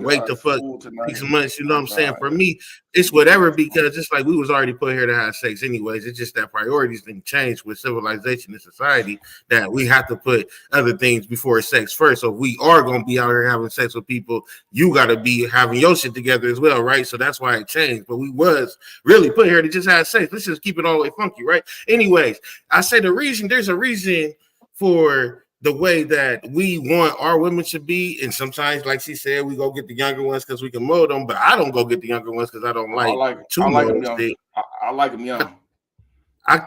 wait to fuck 6 months, you know what I'm saying? For me, it's whatever, because it's like we was already put here to have sex anyways. It's just that priorities didn't change with civilization and society, that we have to put other things before sex first. So if we are gonna be out here having sex with people, you gotta be having your shit together as well, right? So that's why it changed. But we was really put here to just have sex. Let's just keep it all the way funky, right? Anyways, I say there's a reason for the way that we want our women to be. And sometimes, like she said, we go get the younger ones because we can mold them, but I don't go get the younger ones because I don't like them young. I like them young. I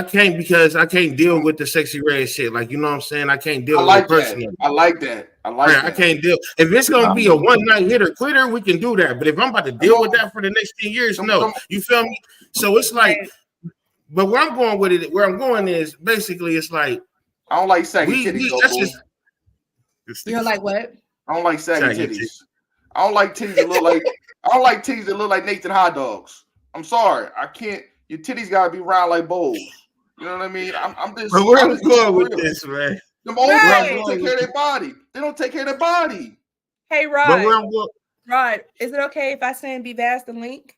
can't, because I can't deal with the sexy red shit. Like, you know what I'm saying? I can't deal with it personally. I like that. I can't deal. If it's gonna be a one night hitter quitter, we can do that. But if I'm about to deal with that for the next 10 years, no. You feel me? So it's like, but where I'm going is basically, it's like, I don't like saggy titties. You don't like what? I don't like saggy titties. I don't like titties that look like titties that look like Nathan hot dogs. I'm sorry, I can't. Your titties gotta be round like bowls. You know what I mean? I'm just. But where I'm going with this, man? Them old guys don't take care of their body. They don't take care of their body. Hey, Rod. But where I'm going, Rod, is it okay if I send Be Vast the link?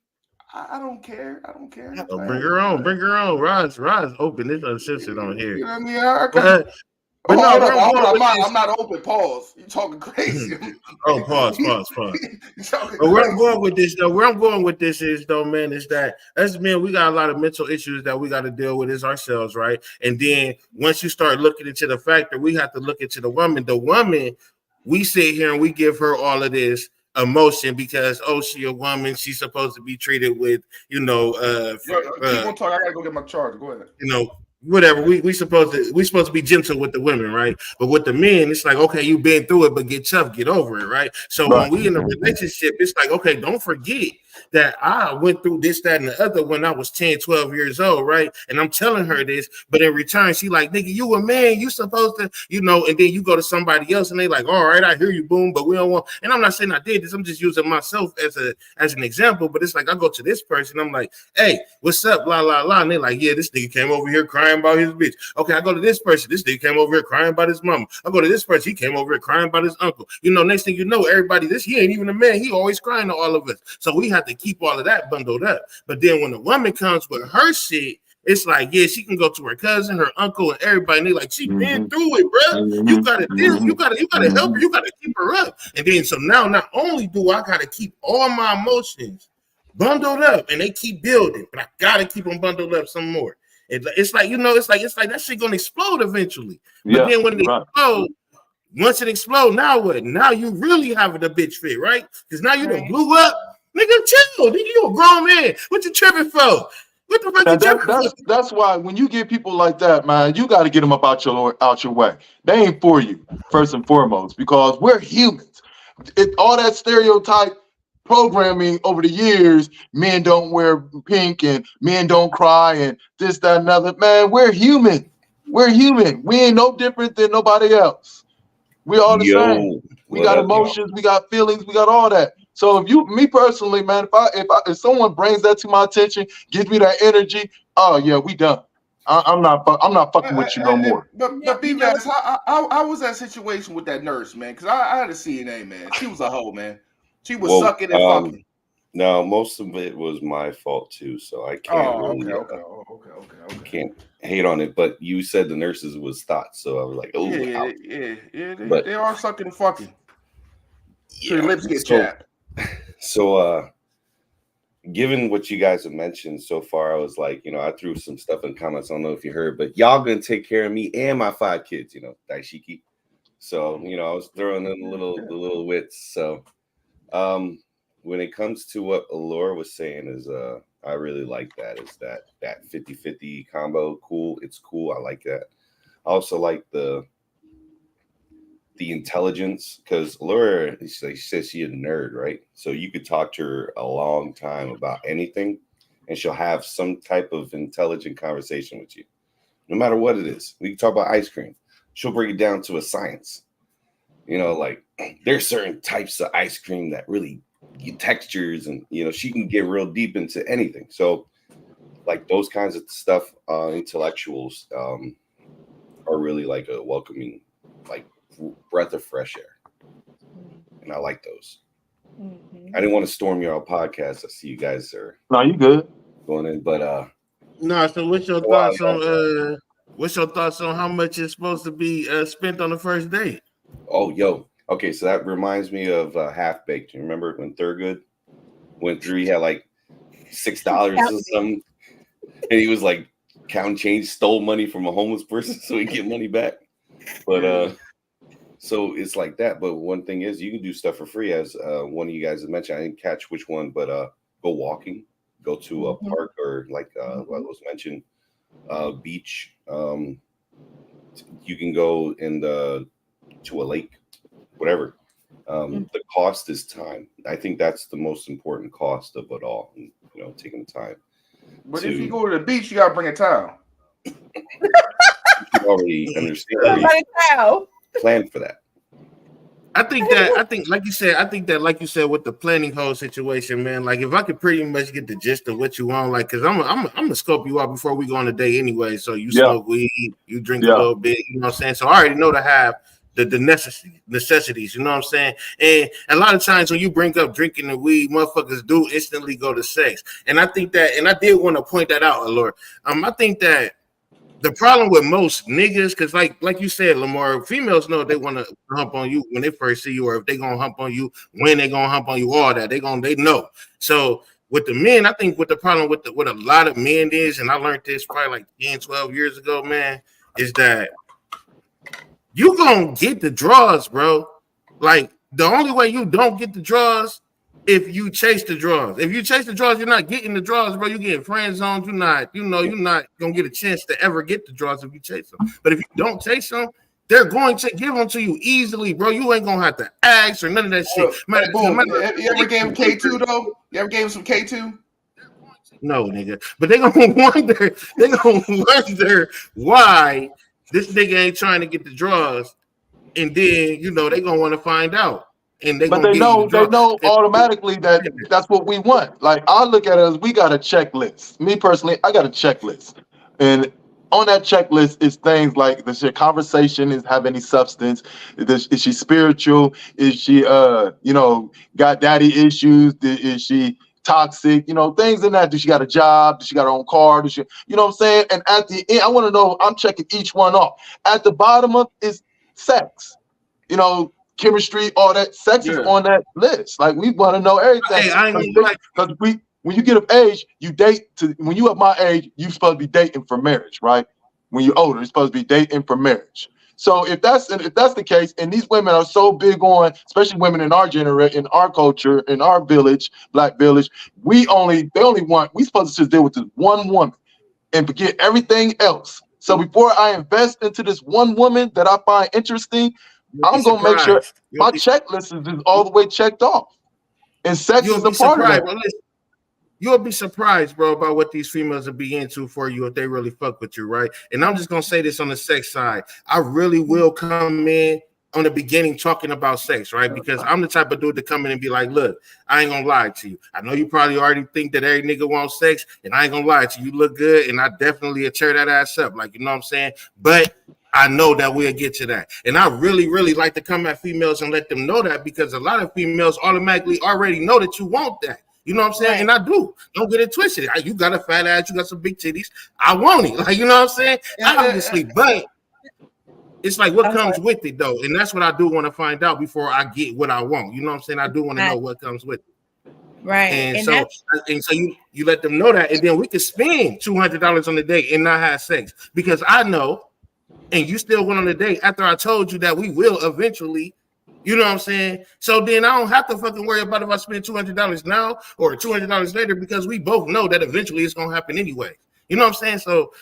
I don't care. Oh, bring her on. Rod's open. It's uncensored on here. You know what I mean? But I'm not open. Pause. You talking crazy? Pause. But where I'm going with this is though, man, is that as men, we got a lot of mental issues that we got to deal with as ourselves, right? And then once you start looking into the factor, we have to look into the woman. The woman, we sit here and we give her all of this emotion because she a woman, she's supposed to be treated with, keep on talking. I gotta go get my charger. Go ahead. Whatever, we supposed to be gentle with the women, right? But with the men, it's like, okay, you've been through it, but get tough, get over it, right? So when we in a relationship, it's like, okay, don't forget that I went through this, that, and the other when I was 10, 12 years old, right? And I'm telling her this, but in return, she like, nigga, you a man, you supposed to, and then you go to somebody else and they like, all right, I hear you, boom, but we don't want, and I'm not saying I did this, I'm just using myself as an example, but it's like, I go to this person, I'm like, hey, what's up, blah, blah, blah, and they're like, yeah, this nigga came over here crying about his bitch. Okay, I go to this person, this nigga came over here crying about his mama. I go to this person, he came over here crying about his uncle. Next thing you know, everybody, he ain't even a man, he always crying to all of us. So we have to keep all of that bundled up. But then when the woman comes with her shit, it's like, yeah, she can go to her cousin, her uncle, and everybody, and they like, she been through it, bro. You gotta deal, you gotta help her, you gotta keep her up. And then so now not only do I gotta keep all my emotions bundled up, and they keep building, but I gotta keep them bundled up some more. It's like, it's like that shit gonna explode eventually. But then when it explodes, once it explodes, now what? Now you really having a bitch fit, right? Because now you done blew up. Nigga, chill. Nigga, you a grown man. What you tripping for? What the fuck you tripping for? That's why when you get people like that, man, you got to get them up out your way. They ain't for you, first and foremost, because we're humans. All that stereotype programming over the years, men don't wear pink and men don't cry and this, that, and other. Man, we're human. We're human. We ain't no different than nobody else. We all the same. We got emotions. We got feelings. We got all that. So me personally, man, if someone brings that to my attention, gives me that energy, oh yeah, we done. I'm not fucking with you no more. But B-Vaz, how was that situation with that nurse, man? Because I had a CNA, man. She was a hoe, man. She was sucking and fucking. No, most of it was my fault too, so I can't really can't hate on it. But you said the nurses was thought, so I was like, oh, yeah. They are sucking and fucking. So your lips get chapped. So, given what you guys have mentioned so far, I was like, I threw some stuff in comments. I don't know if you heard, but y'all gonna take care of me and my 5 kids, Daishiki. So, I was throwing in the little wits. So, when it comes to what Allure was saying is, I really like that. Is that 50-50 combo cool? It's cool. I like that. I also like the intelligence, because Allure, she says she's a nerd, right? So you could talk to her a long time about anything, and she'll have some type of intelligent conversation with you, no matter what it is. We can talk about ice cream. She'll break it down to a science. Like there's certain types of ice cream that really textures, and she can get real deep into anything. So like those kinds of stuff, intellectuals are really like a welcoming, like breath of fresh air, and I like those. I didn't want to storm your podcast. I see you guys are you good going in, but no. So what's your thoughts on how much is supposed to be spent on the first date? Okay, so that reminds me of Half Baked. You remember when Thurgood went through? He had like $6 or something, and he was like counting change, stole money from a homeless person so he get money back. But so it's like that. But one thing is, you can do stuff for free, as one of you guys had mentioned. I didn't catch which one, but go walking, go to a park, or like what was mentioned, beach. You can go to a lake, whatever. The cost is time. I think that's the most important cost of it all. Taking the time. But if you go to the beach, you gotta bring a towel. You already understand. Plan for that. I think like you said with the planning whole situation, man. Like if I could pretty much get the gist of what you want, like, because I'm gonna scope you out before we go on a date anyway. So you smoke weed, you drink a little bit, you know what I'm saying? So I already know to have the necessities, you know what I'm saying? And a lot of times when you bring up drinking and weed, motherfuckers do instantly go to sex. And I think that, and I did want to point that out, Allure. I think that the problem with most niggas, because like you said, Lamar, females know if they want to hump on you when they first see you, or if they gonna hump on you, when they gonna hump on you, all that they know. So with the men, I think what the problem with a lot of men is, and I learned this probably like 10, 12 years ago, man, is that you gonna get the draws, bro. Like the only way you don't get the draws if you chase the draws. If you chase the draws, you're not getting the draws, bro. You getting friend zoned. You're not gonna get a chance to ever get the draws if you chase them. But if you don't chase them, they're going to give them to you easily, bro. You ain't gonna have to ask or none of that shit. You ever gave him K2 though? You ever gave him some K2? No, nigga. But they're gonna wonder why this nigga ain't trying to get the draws, and then they gonna want to find out. But they know automatically that's what we want. Like I look at it as we got a checklist. Me personally, I got a checklist, and on that checklist is things like: does your conversation have any substance? Is she spiritual? Is she got daddy issues? Is she toxic? Things in that. Does she got a job? Does she got her own car? Does she, what I'm saying? And at the end, I want to know. I'm checking each one off. At the bottom of is sex. Chemistry, all that. Sex is on that list. Like we want to know everything. Because when you get of age, you date when you at my age, you're supposed to be dating for marriage, right? When you're older, you're supposed to be dating for marriage. So if that's the case, and these women are so big on, especially women in our generation, in our culture, in our village, black village, we supposed to just deal with this one woman and forget everything else. So before I invest into this one woman that I find interesting, I'm going to make sure my checklist is all the way checked off. And sex is a part of that. Bro. You'll be surprised, bro, about what these females will be into for you if they really fuck with you, right? And I'm just going to say this on the sex side. I really will come in on the beginning talking about sex, right? Because I'm the type of dude to come in and be like, look, I ain't gonna lie to you. I know you probably already think that every nigga wants sex, and I ain't gonna lie to you. You look good, and I definitely tear that ass up. Like, you know what I'm saying? But I know that we'll get to that. And I really, really like to come at females and let them know that, because a lot of females automatically already know that you want that. You know what I'm saying? Right. And I do. Don't get it twisted. You got a fat ass, you got some big titties. I want it. Like, you know what I'm saying? Obviously, but it's like what comes with it, though. And that's what I do want to find out before I get what I want. You know what I'm saying? I do want to know what comes with it. Right. And so you let them know that, and then we can spend $200 on the date and not have sex, because I know, and you still went on the date after I told you that we will eventually. You know what I'm saying? So then I don't have to fucking worry about if I spend $200 now or $200 later, because we both know that eventually it's gonna happen anyway. You know what I'm saying? So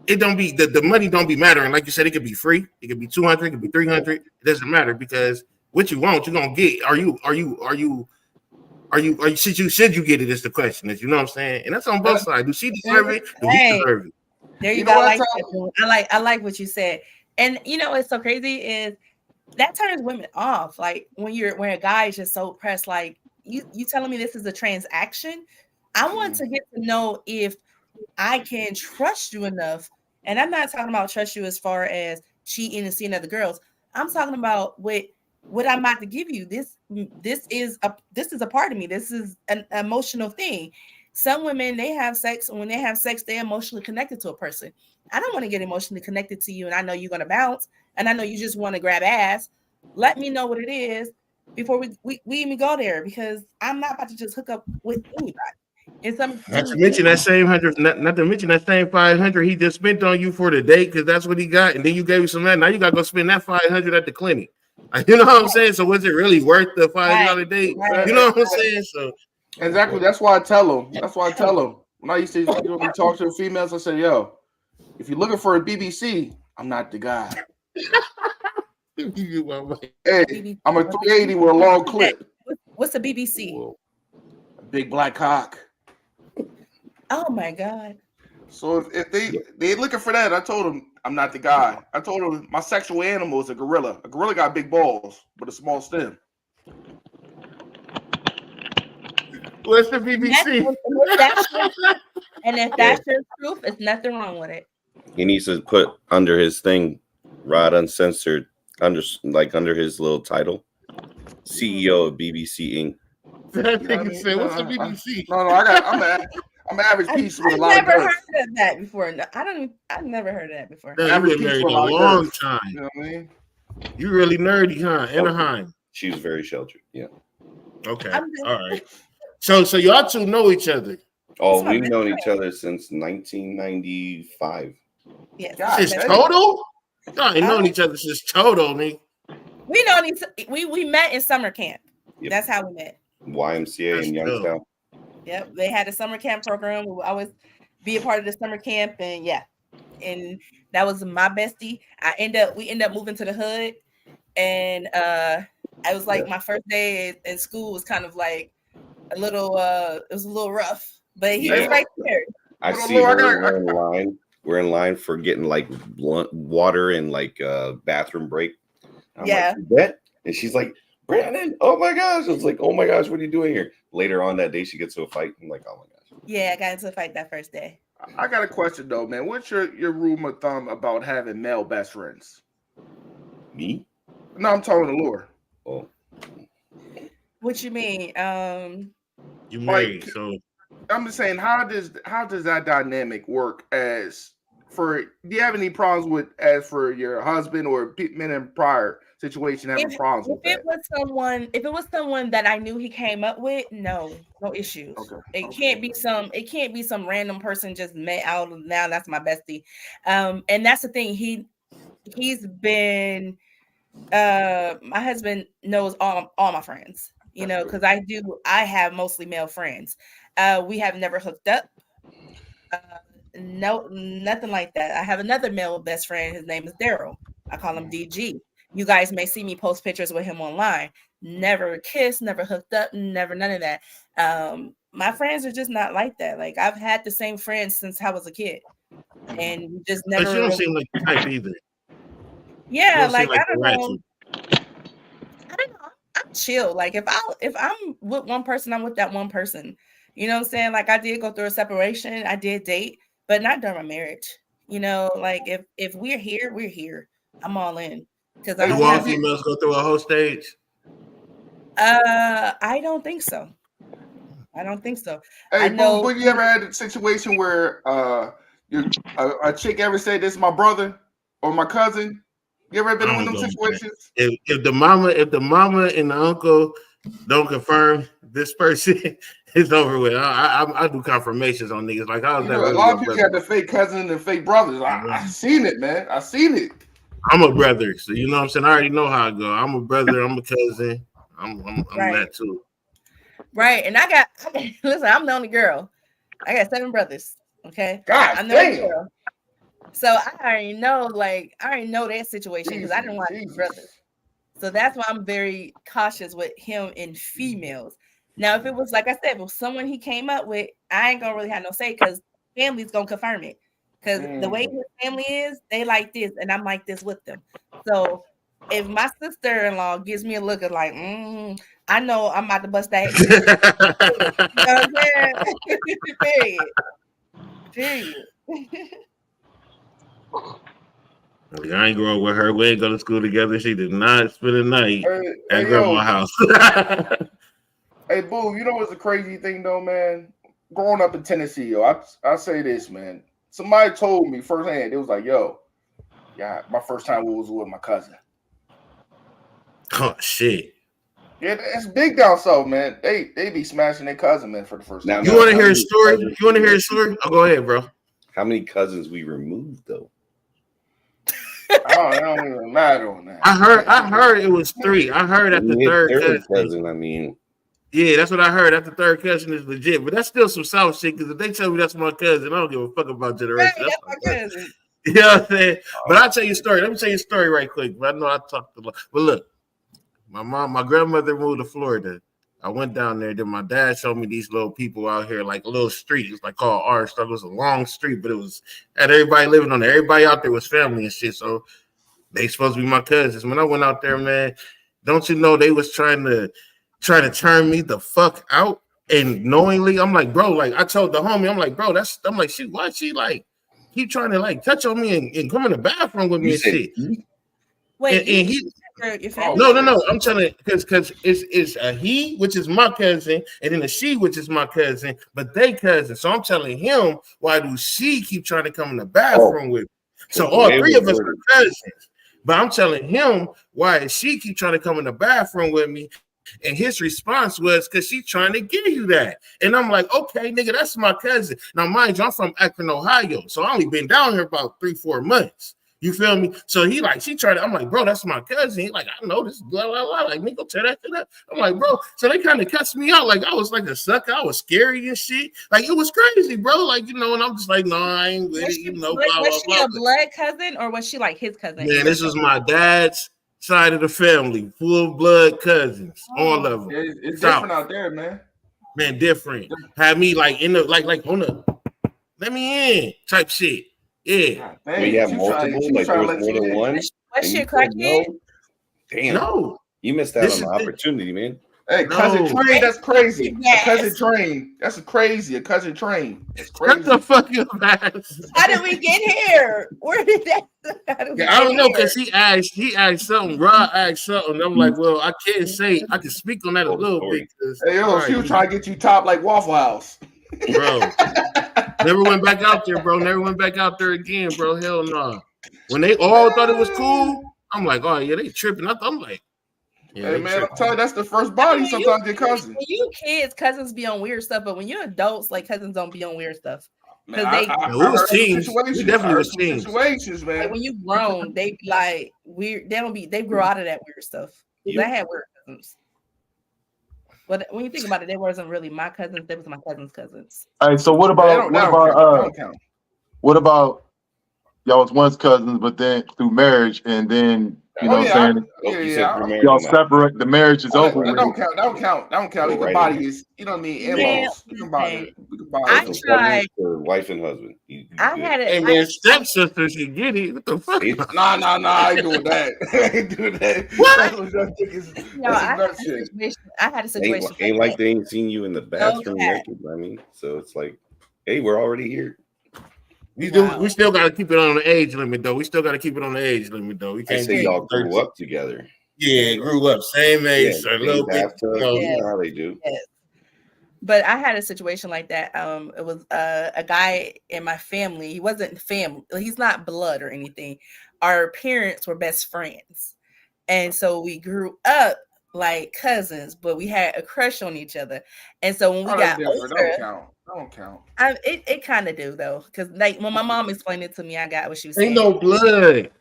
it don't be the money don't be mattering. Like you said, it could be free, it could be 200, it could be 300. It doesn't matter, because what you want, you're gonna get. Should you get it is the question. Is, you know what I'm saying? And that's on both sides. Do she deserve it? Do he deserve it? There you go. I like what you said. And you know what's so crazy is that turns women off. Like when a guy is just so pressed, like you telling me this is a transaction. I want to get to know if I can trust you enough. And I'm not talking about trust you as far as cheating and seeing other girls. I'm talking about what I'm about to give you. This is a part of me. This is an emotional thing. Some women, they have sex, and when they have sex, they're emotionally connected to a person. I don't want to get emotionally connected to you, and I know you're gonna bounce, and I know you just want to grab ass. Let me know what it is before we even go there, because I'm not about to just hook up with anybody. Not to mention that same 100, not to mention that same 500 he just spent on you for the date, because that's what he got, and then you gave him some of that. Now you got to go spend that 500 at the clinic. You know what I'm saying? So was it really worth the $500 date? Right. You know what I'm saying? So exactly. That's why I tell them. When I used to talk to females, I said, "Yo, if you're looking for a BBC, I'm not the guy." Hey, I'm a 380 with a long clip. What's a BBC? A big black cock. Oh my God. So if they looking for that, I told them I'm not the guy. I told them my sexual animal is a gorilla. A gorilla got big balls but a small stem. What's the BBC? And if that's your truth, it's nothing wrong with it. He needs to put under his thing, Rod Uncensored, under his little title, CEO of BBC Inc. That nigga said, "What's a BBC?" I'm an average piece with a lot of I've never heard of that before. No, I've never heard of that before. No, you've been married a long time. You know what I mean? You really nerdy, huh? Anaheim. She was very sheltered. Yeah. Okay. All right. So y'all two know each other. Oh, we've known each other since 1995. Yeah. Since total? Y'all ain't known each other since total, nigga. We met in summer camp. Yep. That's how we met. YMCA in Youngstown. Yep, they had a summer camp program. We would always be a part of the summer camp, and that was my bestie. We ended up moving to the hood, and I was like my first day in school was kind of like a little it was a little rough, but he was right there. I see her. We're in line for getting like water and like bathroom break. I'm like, and she's like, "Brandon, oh my gosh!" I was like, "Oh my gosh, what are you doing here?" Later on that day, she gets to a fight. I'm like, "Oh my gosh!" Yeah, I got into a fight that first day. I got a question though, man. What's your rule of thumb about having male best friends? Me? No, I'm talking to Lure. Oh. What you mean? You married, so I'm just saying, how does that dynamic work? Do you have any problems with as for your husband or men in prior situation having problems with that? If it was someone that I knew he came up with, no issues. Okay. It can't be some random person just met out of now. That's my bestie. And that's the thing. He's been my husband knows all my friends, because I have mostly male friends. We have never hooked up. No, nothing like that. I have another male best friend. His name is Daryl. I call him DG. You guys may see me post pictures with him online. Never kissed, never hooked up, never none of that. My friends are just not like that. Like I've had the same friends since I was a kid, and just never. But you don't seem like the type either. Yeah, like I don't know. I'm chill. Like if I'm with one person, I'm with that one person. You know what I'm saying? Like I did go through a separation. I did date, but not during my marriage. You know, like if we're here, we're here. I'm all in because I Do don't all have. females go through a whole stage? I don't think so. I don't think so. Hey, I know. Boom, you ever had a situation where a chick ever said, "This is my brother" or "my cousin"? You ever been in one of them situations? If the mama and the uncle don't confirm this person, it's over with. I do confirmations on niggas. Like, how's You that know, a really lot your of people brother? got the fake cousin and fake brothers. I seen it, man. I seen it. I'm a brother, so you know what I'm saying. I already know how I go. I'm a brother. I'm a cousin. I'm Right. that too. Right, and I got listen. I'm the only girl. I got 7 brothers. Okay, God I'm the only damn. girl. So I already know, like, I already know that situation because I didn't want Jesus. brothers. So that's why I'm very cautious with him and females. Now, if it was like I said, if it was someone he came up with, I ain't gonna really have no say because family's gonna confirm it. Because the way his family is, they like this, and I'm like this with them. So if my sister-in-law gives me a look of like, I know I'm about to bust that. You know what I'm saying? Period. I ain't growing with her. We ain't go to school together. She did not spend the night at grandma's house. Hey, Boo, you know what's a crazy thing though, man? Growing up in Tennessee, I say this, man. Somebody told me firsthand, it was like, yo, yeah, my first time was with my cousin. Oh shit. Yeah, it's big down south, man. They be smashing their cousin, man, for the first time. You want to hear a story? You want to hear a story? Oh, go ahead, bro. How many cousins we removed though? I don't even matter on that. I heard it was 3. I heard at the third cousin. I mean, yeah, that's what I heard. At the third cousin is legit, but that's still some South shit. Because if they tell me that's my cousin, I don't give a fuck about generation. Right, that's my cousin. You know what I'm saying? But I'll tell you a story. Let me tell you a story right quick. But I know I talked a lot. But look, my grandmother moved to Florida. I went down there. Then my dad showed me these little people out here, like a little street. It's like called Orange. It was a long street, but it was had everybody living on there. Everybody out there was family and shit. So they supposed to be my cousins. When I went out there, man, don't you know they was trying to turn me the fuck out, and knowingly, I'm like, bro, like I told the homie, I'm like, bro, I'm like, shit, why she like keep trying to like touch on me and come in the bathroom with me and shit. Wait, and he no, I'm telling because it's a he, which is my cousin, and then a she, which is my cousin, but they cousins. So I'm telling him, why do she keep trying to come in the bathroom with me? So all 3 of us are cousins. But I'm telling him, why does she keep trying to come in the bathroom with me? And his response was, because she's trying to give you that. And I'm like, okay, nigga, that's my cousin. Now, mind you, I'm from Akron, Ohio. So I only been down here about 3-4 months. You feel me? So he like, she tried to, I'm like, bro, that's my cousin. He like, I know this, blah, blah, blah. Like, nigga, tear that shit up. I'm like, bro. So they kind of cussed me out. Like, I was like a sucker. I was scary and shit. Like, it was crazy, bro. Like, you know, and I'm just like, no, I ain't with it. You know, blah, blah, blah. Was she a blood cousin or was she like his cousin? Man, this was my dad's side of the family, full blood cousins, all of them. It's different out there, man. Man, different. Had me like in the like on the let me in type shit. Yeah. We have multiple, like there was more than one. Was she a crackhead? Damn. No. You missed out on the opportunity, man. Hey, cousin Train, that's crazy. A cousin Train, that's crazy. A cousin Train, that's crazy. What the fuck is that? How did we get here? Where did that? I don't know, because he asked something. Rob asked something. I'm like, well, I can't say. I can speak on that a little bit. Hey, yo, she was trying to get you top like Waffle House, bro. Never went back out there, bro. Never went back out there again, bro. Hell no. When they all thought it was cool, I'm like, oh yeah, they tripping. I'm like. Yeah, hey man, I'm telling you, that's the first body. Sometimes your cousin. When you kids, cousins be on weird stuff, but when you're adults, like cousins don't be on weird stuff. Because they was teens. We definitely was teens. Situations, man. Like when you grown, they be like weird. They grow out of that weird stuff. I had weird cousins, but when you think about it, they wasn't really my cousins. They was my cousin's cousins. All right. So what about y'all was once cousins, but then through marriage, and then You know what I'm saying? Oh, you said yeah. premarital Y'all now. separate. The marriage is over That with. don't count. That don't count. That don't count. We Go can right buy in. these. You know what I mean? Man, In-laws. We can buy it. We can buy I Go it. from tried. cousins to wife and husband. You I good. had Hey it. man, stepsisters should get it. What the fuck? It's- Nah. I ain't doing that. I ain't doing that. What? That's what I think is. No, That's I some had nut a shit. situation. I had a situation. ain't like they ain't seen you in the bathroom Okay. naked. I mean, so it's like, hey, we're already here. We still got to keep it on the age limit though. We still got to keep it on the age limit though. We I can't say be y'all grew 13. up together. Yeah, grew up same Yeah, age, a little bit. bathtub. You know, You know how they do. Yes. But I had a situation like that. It was a guy in my family. He wasn't family. He's not blood or anything. Our parents were best friends, and so we grew up like cousins. But we had a crush on each other, and so when we Oh, got that's different. older, That don't count. it kind of do though, because like when my mom explained it to me, I got what she was ain't saying. no blood.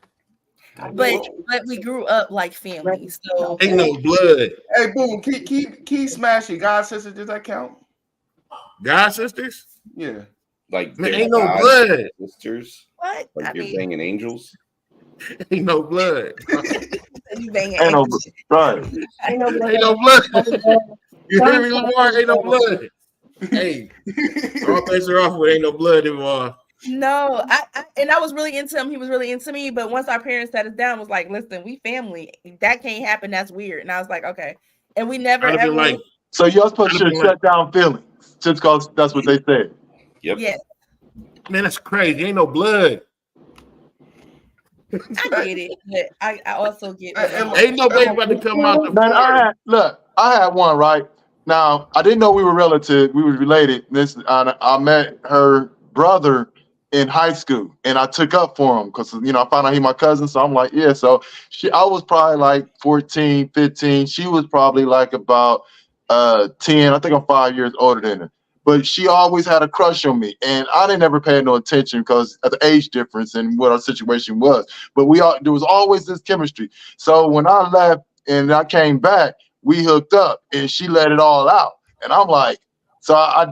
But we grew up like family, so Ain't no blood. Hey, boom. Keep smashing. God sisters. Does that count? God sisters? Yeah. Like Man, they're ain't no God blood. sisters. what? Like I you're mean, banging angels. Ain't no blood. you banging Ain't no angels. right. Ain't no blood. Ain't no blood. You hear me, Lamar? Ain't no blood. Hey, all bets are off with ain't no blood involved. No, I was really into him. He was really into me. But once our parents sat us down, was like, "Listen, we family. That can't happen. That's weird." And I was like, "Okay." And we never I'd have ever. been like, So y'all supposed I'd to have been shut down feelings just because that's what they said. Yep. Yes, man, that's crazy. Ain't no blood. I get it, but I also get. Ain't no baby about to come out the Man, forest. I had one right now. I didn't know we were relative. We were related. I met her brother in high school, and I took up for him because I found out he my cousin. So I'm like, yeah. So I was probably like 14, 15. She was probably like about 10. I think I'm 5 years older than her. But she always had a crush on me, and I didn't ever pay no attention because of the age difference and what our situation was. But there was always this chemistry. So when I left and I came back, we hooked up, and she let it all out. And I'm like, so I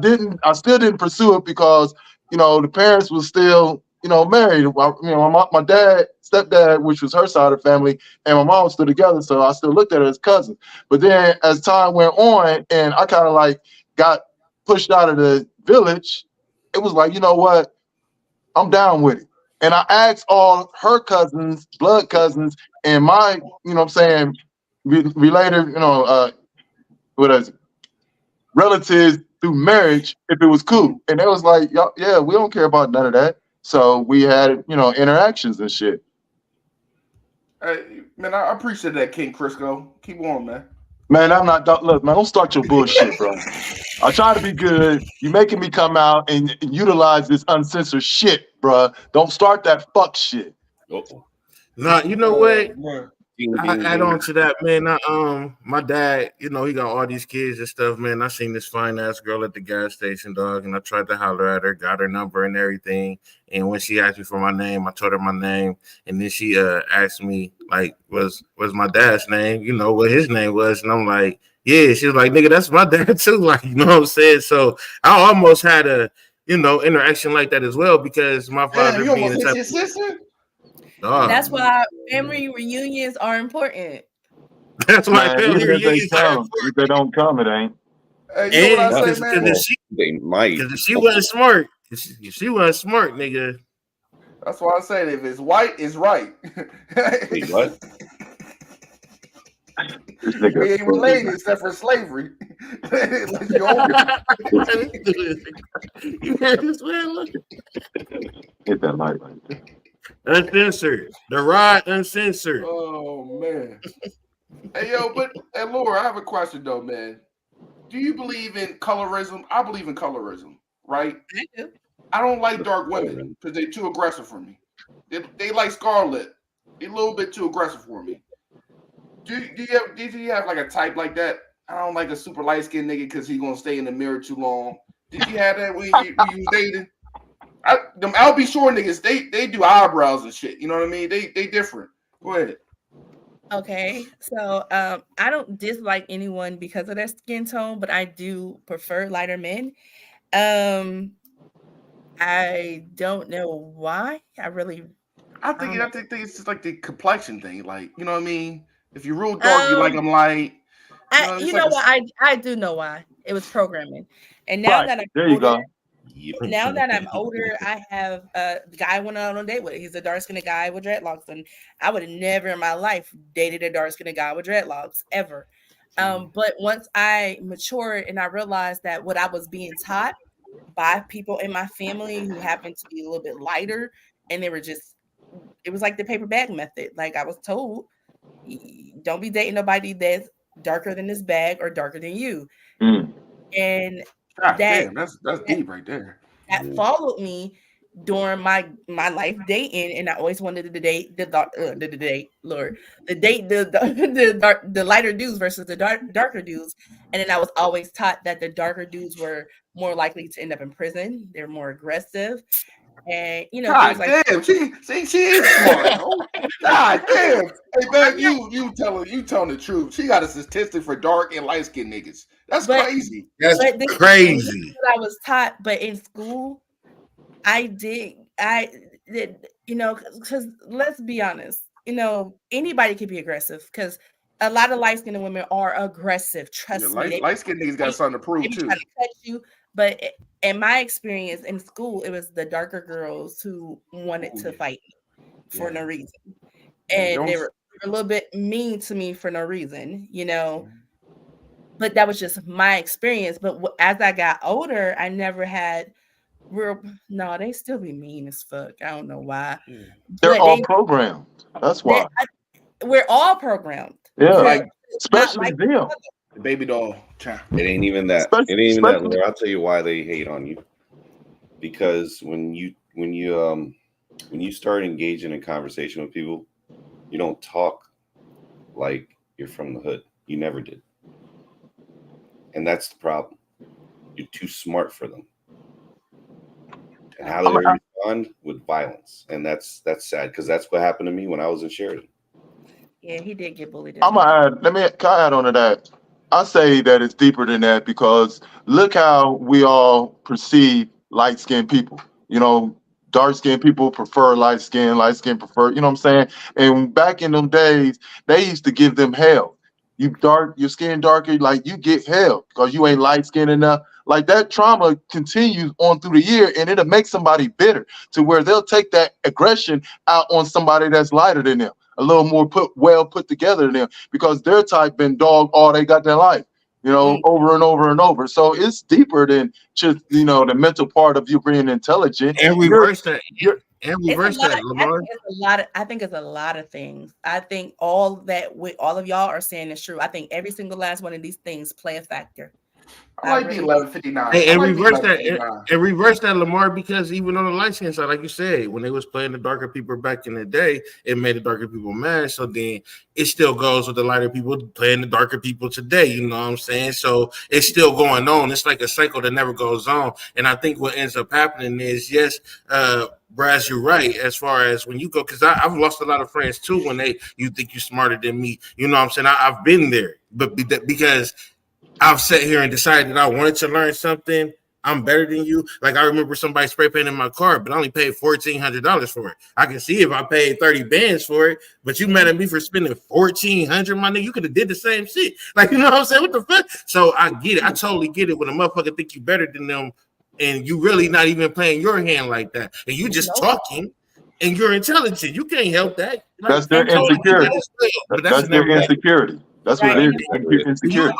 still didn't pursue it because the parents were still married. My dad, stepdad, which was her side of the family, and my mom were still together. So I still looked at her as cousins. But then as time went on, and I kind of like got pushed out of the village, it was like, you know what? I'm down with it. And I asked all her cousins, blood cousins, and my, related, what is it? Relatives through marriage, if it was cool. And they was like, yeah, we don't care about none of that. So we had, interactions and shit. Hey, man, I appreciate that, King Crisco. Keep on, man. Man, look, man, don't start your bullshit, bro. I try to be good. You're making me come out and utilize this uncensored shit, bro. Don't start that fuck shit. Uh-oh. Nah, you know what? Man. I add on to that, man. My dad, he got all these kids and stuff, man. I seen this fine ass girl at the gas station, dog, and I tried to holler at her, got her number and everything. And when she asked me for my name, I told her my name, and then she asked me like, was my dad's name? What his name was, and I'm like, yeah. She was like, nigga, that's my dad too. Like, you know what I'm saying? So I almost had a interaction like that as well because my father Damn, you being almost the hit type your sister? dog. That's why family reunions are important. That's why Man, family even if they reunions are come, important. if they don't come, it ain't. Hey, you know what I And say, man? because They might. if she wasn't smart, if she wasn't smart, nigga. That's why I say if it's white, it's right. Wait, what? This We nigga. ain't related except for slavery. Like you own it. You hear this man? Look. Hit that light right there. Uncensored. The Rod Uncensored. Oh man. Hey yo, but hey Laura, I have a question though, man. Do you believe in colorism? I believe in colorism, right? I do. I don't like dark women because they're too aggressive for me. They like Scarlet. They're a little bit too aggressive for me. Did you have like a type like that? I don't like a super light skinned nigga because he's gonna stay in the mirror too long. Did you have that when you was dating? Them LB Short niggas, they do eyebrows and shit. You know what I mean? They different. Go ahead. Okay, so I don't dislike anyone because of their skin tone, but I do prefer lighter men. I don't know why. I think it's just like the complexion thing. Like, you know what I mean? If you're real dark, you like them light. You know what? I do know why. It was programming. And now Right. that I'm There you older, go. now that I'm older, I have the guy I went out on a date with. He's a dark skinned guy with dreadlocks, and I would have never in my life dated a dark skinned guy with dreadlocks ever. But once I matured and I realized that what I was being taught by people in my family who happened to be a little bit lighter, and they were just, it was like the paper bag method. Like I was told, don't be dating nobody that's darker than this bag or darker than you. Mm. And God that damn, that's deep right there. that followed me during my life dating, and I always wanted to date the lighter dudes versus the darker dudes, and then I was always taught that the darker dudes were more likely to end up in prison. They're more aggressive, and God things like damn, she is smart. Oh, God damn. Hey man, you telling the truth. She got a statistic for dark and light skinned niggas. That's crazy. That's crazy. This is what I was taught, but in school, I did, because let's be honest, anybody can be aggressive because a lot of light skinned women are aggressive. Trust me. Light skinned niggas got something to prove They too. try to cut you, but in my experience in school, it was the darker girls who wanted to fight me for no reason, and they were a little bit mean to me for no reason, But that was just my experience. But as I got older, I never had no, they still be mean as fuck. I don't know why. They're all programmed. That's why. We're all programmed. Yeah, Like, especially them. The baby doll. It ain't even that. It ain't even that. Laura. I'll tell you why they hate on you. Because when you start engaging in conversation with people, you don't talk like you're from the hood. You never did. And that's the problem. You're too smart for them. And how they respond with violence. And that's sad because that's what happened to me when I was in Sheridan. Yeah, he did get bullied. I'm gonna add. Can I add on to that? I say that it's deeper than that because look how we all perceive light-skinned people. Dark-skinned people prefer light-skinned prefer, you know what I'm saying? And back in them days, they used to give them hell. Your skin darker, like you get hell because you ain't light-skinned enough. Like that trauma continues on through the year and it'll make somebody bitter to where they'll take that aggression out on somebody that's lighter than them, a little more put together than them because their type been dog all they got their life, over and over and over. So it's deeper than just, the mental part of you being intelligent. And reverse that. Lamar. I think it's a lot of things. I think all of y'all are saying is true. I think every single last one of these things play a factor. I like the 1159. Hey, and reverse that, Lamar, because even on the light skin side, like you said, when they was playing the darker people back in the day, it made the darker people mad. So then it still goes with the lighter people playing the darker people today. You know what I'm saying? So it's still going on. It's like a cycle that never goes on. And I think what ends up happening is, yes, Braz, you're right. As far as when you go, because I've lost a lot of friends too when you think you're smarter than me. You know what I'm saying? I've been there, but because I've sat here and decided that I wanted to learn something. I'm better than you. Like I remember somebody spray painting my car, but I only paid $1,400 for it. I can see if I paid 30 bands for it, but you mad at me for spending $1,400, my nigga. You could have did the same shit. Like, you know what I'm saying? What the fuck? So I get it. I totally get it when a motherfucker think you better than them and you really not even playing your hand like that. And you just talking and you're intelligent. You can't help that. That's their insecurity. That's their insecurity. That's what it is. Insecurity.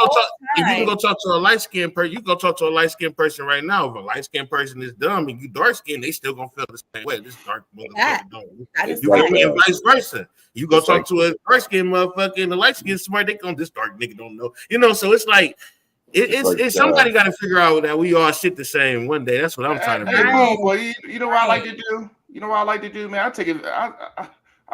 If you can go talk to a light-skinned person, you can go talk to a light-skinned person right now. If a light-skinned person is dumb and you dark-skinned, they still gonna feel the same way. This dark motherfucker don't. And vice versa. You go talk to a dark-skinned motherfucker and the light-skinned smart, they gonna this dark nigga don't know. So it's like it's somebody got to figure out that we all shit the same one day. That's what I'm trying to do. Well, you know what I like to do? You know what I like to do, man? I take it. I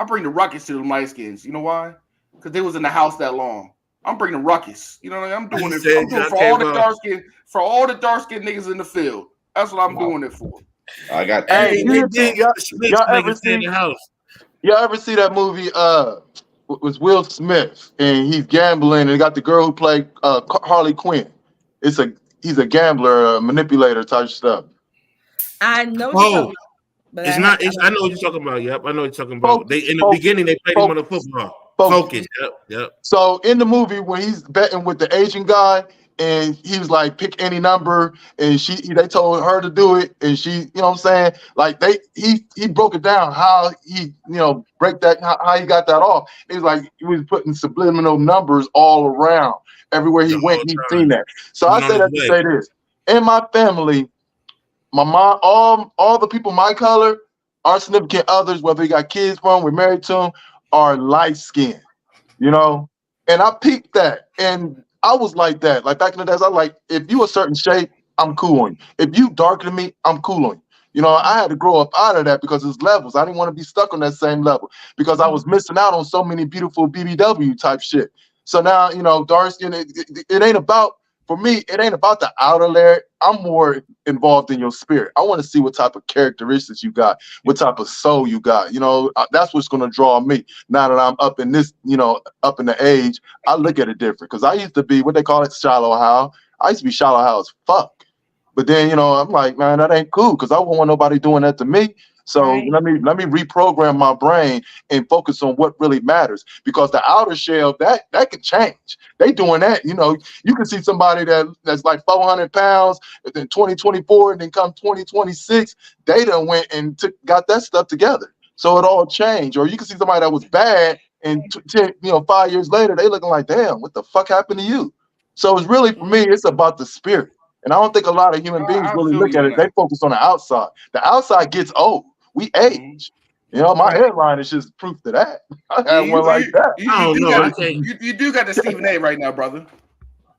bring the ruckus to the light skins. You know why? Because they was in the house that long. I'm bringing ruckus. You know what I mean? I'm doing it. I'm doing for all the dark skin niggas in the field. That's what I'm doing it for. I got. Hey, y'all ever see that movie? Was Will Smith and he's gambling and got the girl who played Harley Quinn. He's a gambler, manipulator type stuff. I know. But It's I not. have, I know what you're talking about. Yep, I know what you're talking about. They in the Focus, beginning they played him on the focus, football. focus. Focus. Yep. So in the movie when he's betting with the Asian guy and he was like pick any number and they told her to do it and she, you know what I'm saying? Like he broke it down how he, break that how he got that off. He was like he was putting subliminal numbers all around. Everywhere he The went, whole he's time. seen that. So Even I on say that his to way. say this. In my family, my mom, all the people my color, our significant others, whether we got kids from, we're married to them, are light skinned, And I peeped that. And I was like that. Like back in the days, I like, if you a certain shape, I'm cool on you. If you darker than me, I'm cool on you. I had to grow up out of that because it's levels. I didn't want to be stuck on that same level because I was missing out on so many beautiful BBW type shit. So now, dark skin, it ain't about, for me, it ain't about the outer layer. I'm more involved in your spirit. I want to see what type of characteristics you got, what type of soul you got. That's what's going to draw me. Now that I'm up in this, up in the age, I look at it different because I used to be what they call it shallow how. I used to be shallow how as fuck. But then, I'm like, man, that ain't cool because I won't want nobody doing that to me. So Right. let me reprogram my brain and focus on what really matters because the outer shell that can change. They doing that, you can see somebody that's like 400 pounds and then 2024 and then come 2026, they done went and got that stuff together. So it all changed. Or you can see somebody that was bad and 5 years later, they looking like, damn, what the fuck happened to you? So it's really, for me, it's about the spirit. And I don't think a lot of human beings I really feel look you at on it. They that. focus on the outside. The outside gets old. We age. My Right. hairline is just proof to that. I Yeah, had one like that. I don't know. I can't. You do got the Stephen A right now, brother.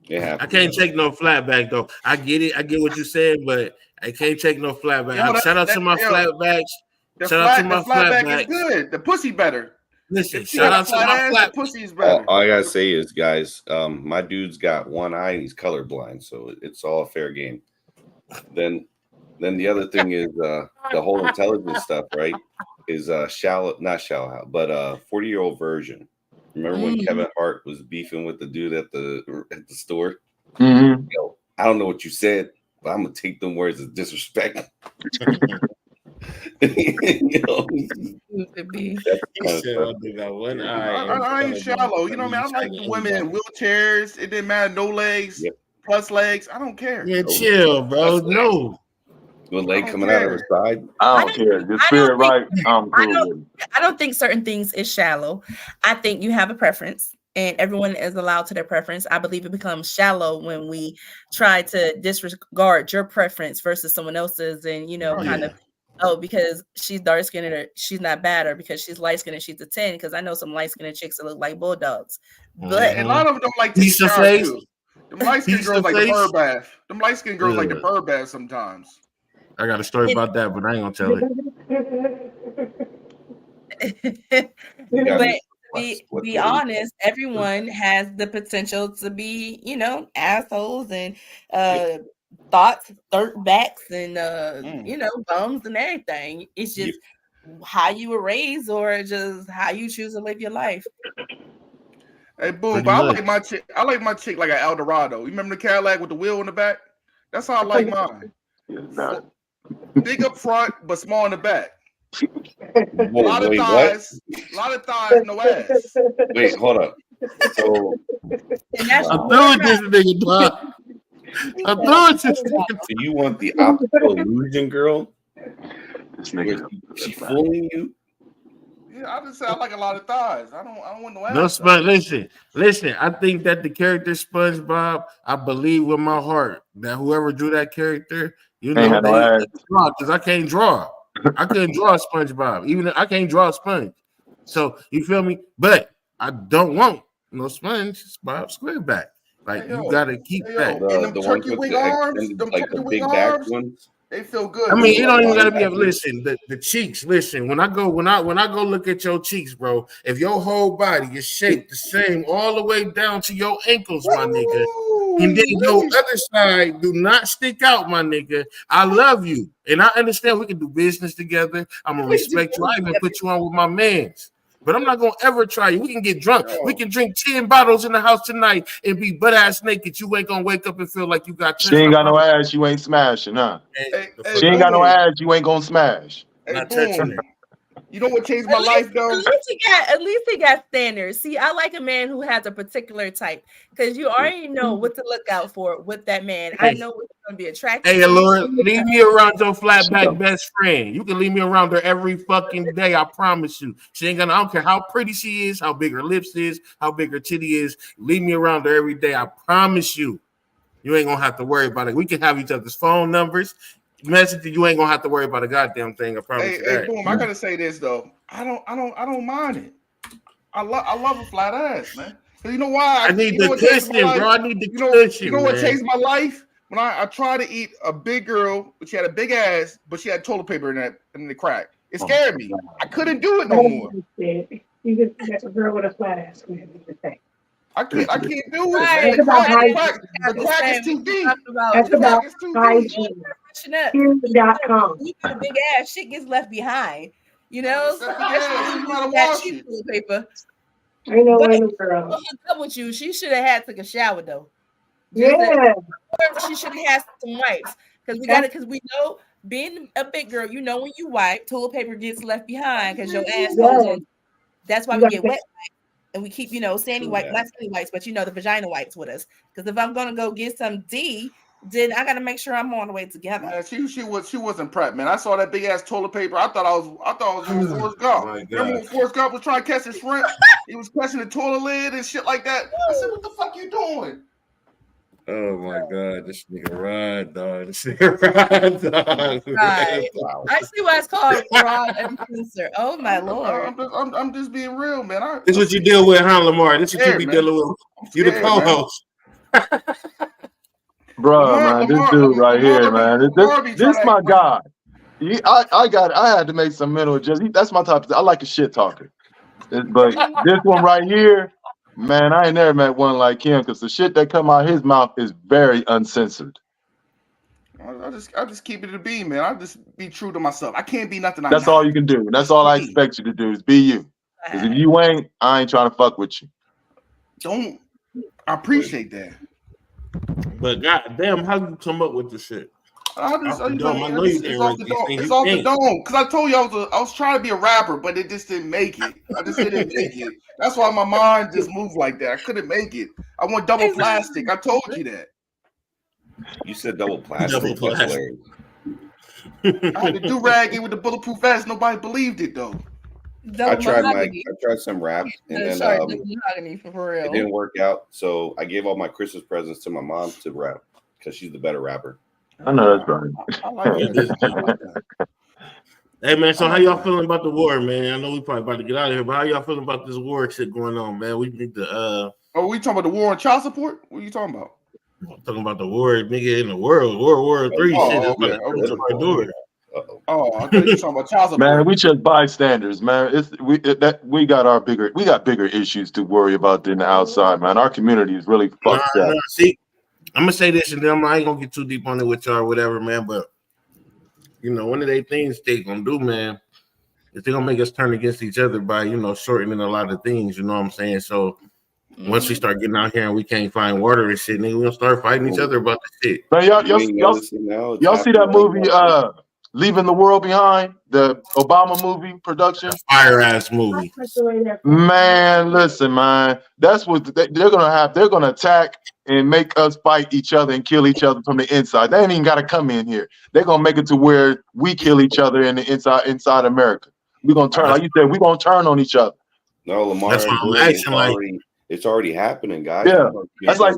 It happens. I can't take no flatback though. I get it. I get what you said, but I can't take no flatback. Yo, Shout out to my flatbacks. Shout out to my flatback flatbacks. is good. The pussy better. Listen, If she shout got a out to flat my ass, the flat. pussy's better. All I gotta say is, guys, my dude's got one eye and he's colorblind, so it's all fair game. Then the other thing is the whole intelligence stuff, right? Is not shallow, but 40-year-old version. Remember when Kevin Hart was beefing with the dude at the store? Mm-hmm. Yo, I don't know what you said, but I'm gonna take them words as disrespect. I ain't shallow. You know what I mean? I like the women in wheelchairs. It didn't matter. No legs, plus legs. I don't care. Yeah, chill, bro. No. One leg coming out of her side. I don't care. The spirit right. I'm cool. I don't think certain things is shallow. I think you have a preference and everyone is allowed to their preference. I believe it becomes shallow when we try to disregard your preference versus someone else's and, because she's dark skinned or she's not bad, or because she's light skinned and she's a 10. Because I know some light skinned chicks that look like bulldogs. But and a lot of them don't like to shower too. Them light skinned girls like the bird bath. Them light skinned girls like the bird bath sometimes. I got a story about that, but I ain't gonna tell it. But be honest, everyone has the potential to be, assholes and thoughts, dirtbacks, and bums and everything. It's just how you were raised, or just how you choose to live your life. Hey, boom! But I like my chick. I like my chick like an Eldorado. You remember the Cadillac with the wheel in the back? That's how I like mine. Big up front, but small in the back. A lot of thighs, no ass. Wait, hold up. So I'm through with this nigga, dog. I'm through with this nigga. So you want the optical illusion girl? This nigga, she fooling you? Yeah, I just say I like a lot of thighs. I don't want no ass. No, listen. I think that the character SpongeBob, I believe with my heart that whoever drew that character, because I can't draw. I couldn't draw SpongeBob, even though I can't draw a sponge. So you feel me? But I don't want no SpongeBob Squareback. Like you gotta keep that. And them turkey wing arms, the big back ones. They feel good. I mean, you don't even gotta be listen. The cheeks, listen. When I go look at your cheeks, bro. If your whole body is shaped the same all the way down to your ankles, my nigga, and then your other side do not stick out, my nigga. I love you, and I understand we can do business together. I'm gonna respect you. I even put you on with my mans. But I'm not gonna ever try you. We can get drunk. We can drink 10 bottles in the house tonight and be butt ass naked. You ain't gonna wake up and feel like you got. She ain't got no ass. You ain't smashing, huh? She ain't got no ass. You ain't gonna smash. Hey, Not touching boom. her. You know what changed my life though? At least he got standards. See, I like a man who has a particular type because you already know what to look out for with that man. I know what's going to be attractive. Hey, Lord, leave me around your flatback best friend. You can leave me around her every fucking day. I promise you. She ain't gonna. I don't care how pretty she is, how big her lips is, how big her titty is. Leave me around her every day. I promise you. You ain't gonna have to worry about it. We can have each other's phone numbers. Message you ain't gonna have to worry about a goddamn thing. I promise you that. Hey, boom. I gotta say this though. I don't mind it. I love a flat ass, man. You know why? I need the cushion, bro. I need the cushion. You know what man. changed my life? When I tried to eat a big girl, but she had a big ass, but she had toilet paper in the crack. It scared me. I couldn't do it no more. You just a girl with a flat ass. I can't do it. Right. Man. It's about hygiene. The crack is too deep. That's about hygiene. Period.com. You got a big ass, shit gets left behind. You know, so Yeah, you gotta that wash cheap it. toilet paper. I know But when a to girl. hook up with you, she should have had took a shower though. Yeah. She should have had some wipes because we know being a big girl, you know when you wipe, toilet paper gets left behind because your ass goes in. That's why we get wet and we keep, sandy wipe, not sandy wipes, but the vagina wipes with us. Because if I'm gonna go get some D, then I gotta make sure I'm on the way together. Man, she wasn't prepped, man. I saw that big ass toilet paper. I thought I was doing Forrest Gump. Remember when Forrest Gump was trying to catch his shrimp? He was catching the toilet lid and shit like that. I said, "What the fuck you doing?" Oh my god, this nigga ride, dog. This nigga ride, dog. Right. Wow. I see why it's called fraud and censor. Oh my lord. I'm just being real, man. This is what you deal with, huh, Lamar? This is what you be man. dealing with. You the co-host. Bro, man, this dude right here, man. This my guy. I had to make some mental adjustments. That's my type. I like a shit talker. But this one right here, man, I ain't never met one like him because the shit that come out of his mouth is very uncensored. I just keep it a be, man. I just be true to myself. I can't be nothing. That's all you can do. That's all I expect you to do is be you. Because if you ain't, I ain't trying to fuck with you. I appreciate that. But goddamn, how you come up with this shit? It's off the It's dome. Because I told you I was trying to be a rapper, but it just didn't make it. I just didn't make it. That's why my mind just moved like that. I couldn't make it. I want double plastic. I told you that. You said double plastic. Double plastic. I had to do rag with the bulletproof vest. Nobody believed it though. I tried some rap and then for real. it didn't work out. So I gave all my Christmas presents to my mom to rap because she's the better rapper. I know that's right. I like that. Hey man, so how y'all feeling about the war, man? I know we probably about to get out of here, but how y'all feeling about this war shit going on, man? We need to Oh, we talking about the war on child support? What are you talking about? talking about the war, nigga, in the world, World War III shit. Okay. Oh, I thought you were talking about child support. Man, we just bystanders, man. We got bigger issues to worry about than the outside, man. Our community is really fucked up. See, I'm gonna say this, and then I ain't gonna get too deep on it with y'all or whatever, man. But one of the things they gonna do, man, is they gonna make us turn against each other by shortening a lot of things. You know what I'm saying? So once we start getting out here and we can't find water and shit, nigga, we gonna start fighting each other about the shit. Man, y'all see that movie Leaving the World Behind, the Obama movie production? Fire ass movie. Man, listen, man. That's what they're gonna have. They're gonna attack and make us fight each other and kill each other from the inside. They ain't even gotta come in here. They're gonna make it to where we kill each other in the inside America. We're gonna turn, like you said, we're gonna turn on each other. No, Lamar, that's what I'm acting like. It's already happening, guys. Yeah, that's like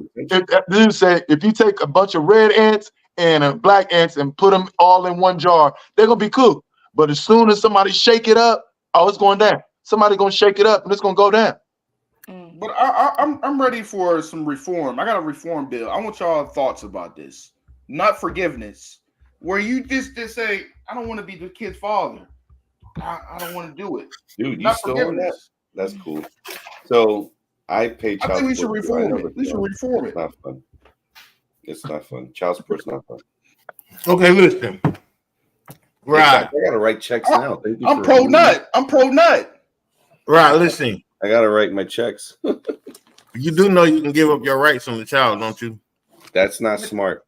dude said, if you take a bunch of red ants and black ants and put them all in one jar, they're gonna be cooked. But as soon as somebody shake it up, it's going down. Somebody gonna shake it up and it's gonna go down. But I'm ready for some reform. I got a reform bill. I want y'all thoughts about this. Not forgiveness, where you just say, I don't want to be the kid's father. I don't want to do it. Dude, you still on that? That's cool. So I pay child support. I think we should reform it. We should reform it. It's not fun. It's not fun. Child support's not fun. Okay, listen. Right. I gotta write checks now. I'm pro nut. Right, listen. I gotta write my checks. You do know you can give up your rights on the child, don't you? That's not smart.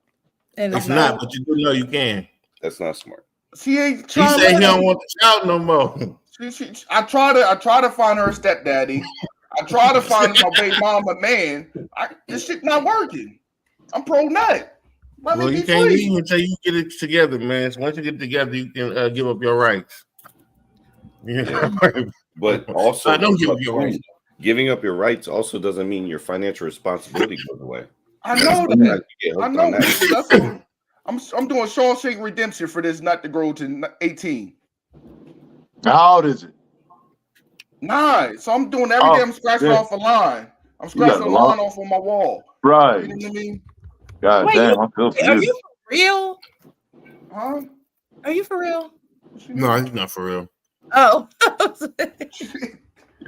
It's not, but you do know you can. That's not smart. She ain't He trying said to he don't want the child no more. I try to find her a stepdaddy. I try to find my baby mama man. This shit not working. I'm pro nut. Let Well, me you be can't free. leave until you get it together, man. So once you get together, you can give up your rights. Yeah. But also, I don't give up your rights. giving up your rights also doesn't mean your financial responsibility goes away. I know Sometimes that. you get I hooked know on that. that. That's what I'm doing Shawshank Redemption for this nut to grow to 18. How old is it? 9. So I'm doing every day. I'm scratching off a line. I'm scratching a line off on my wall. Right. You know what I mean? God Wait, damn, I feel for Are you. you for real? Huh? Are you for real? No, he's not for real. Oh.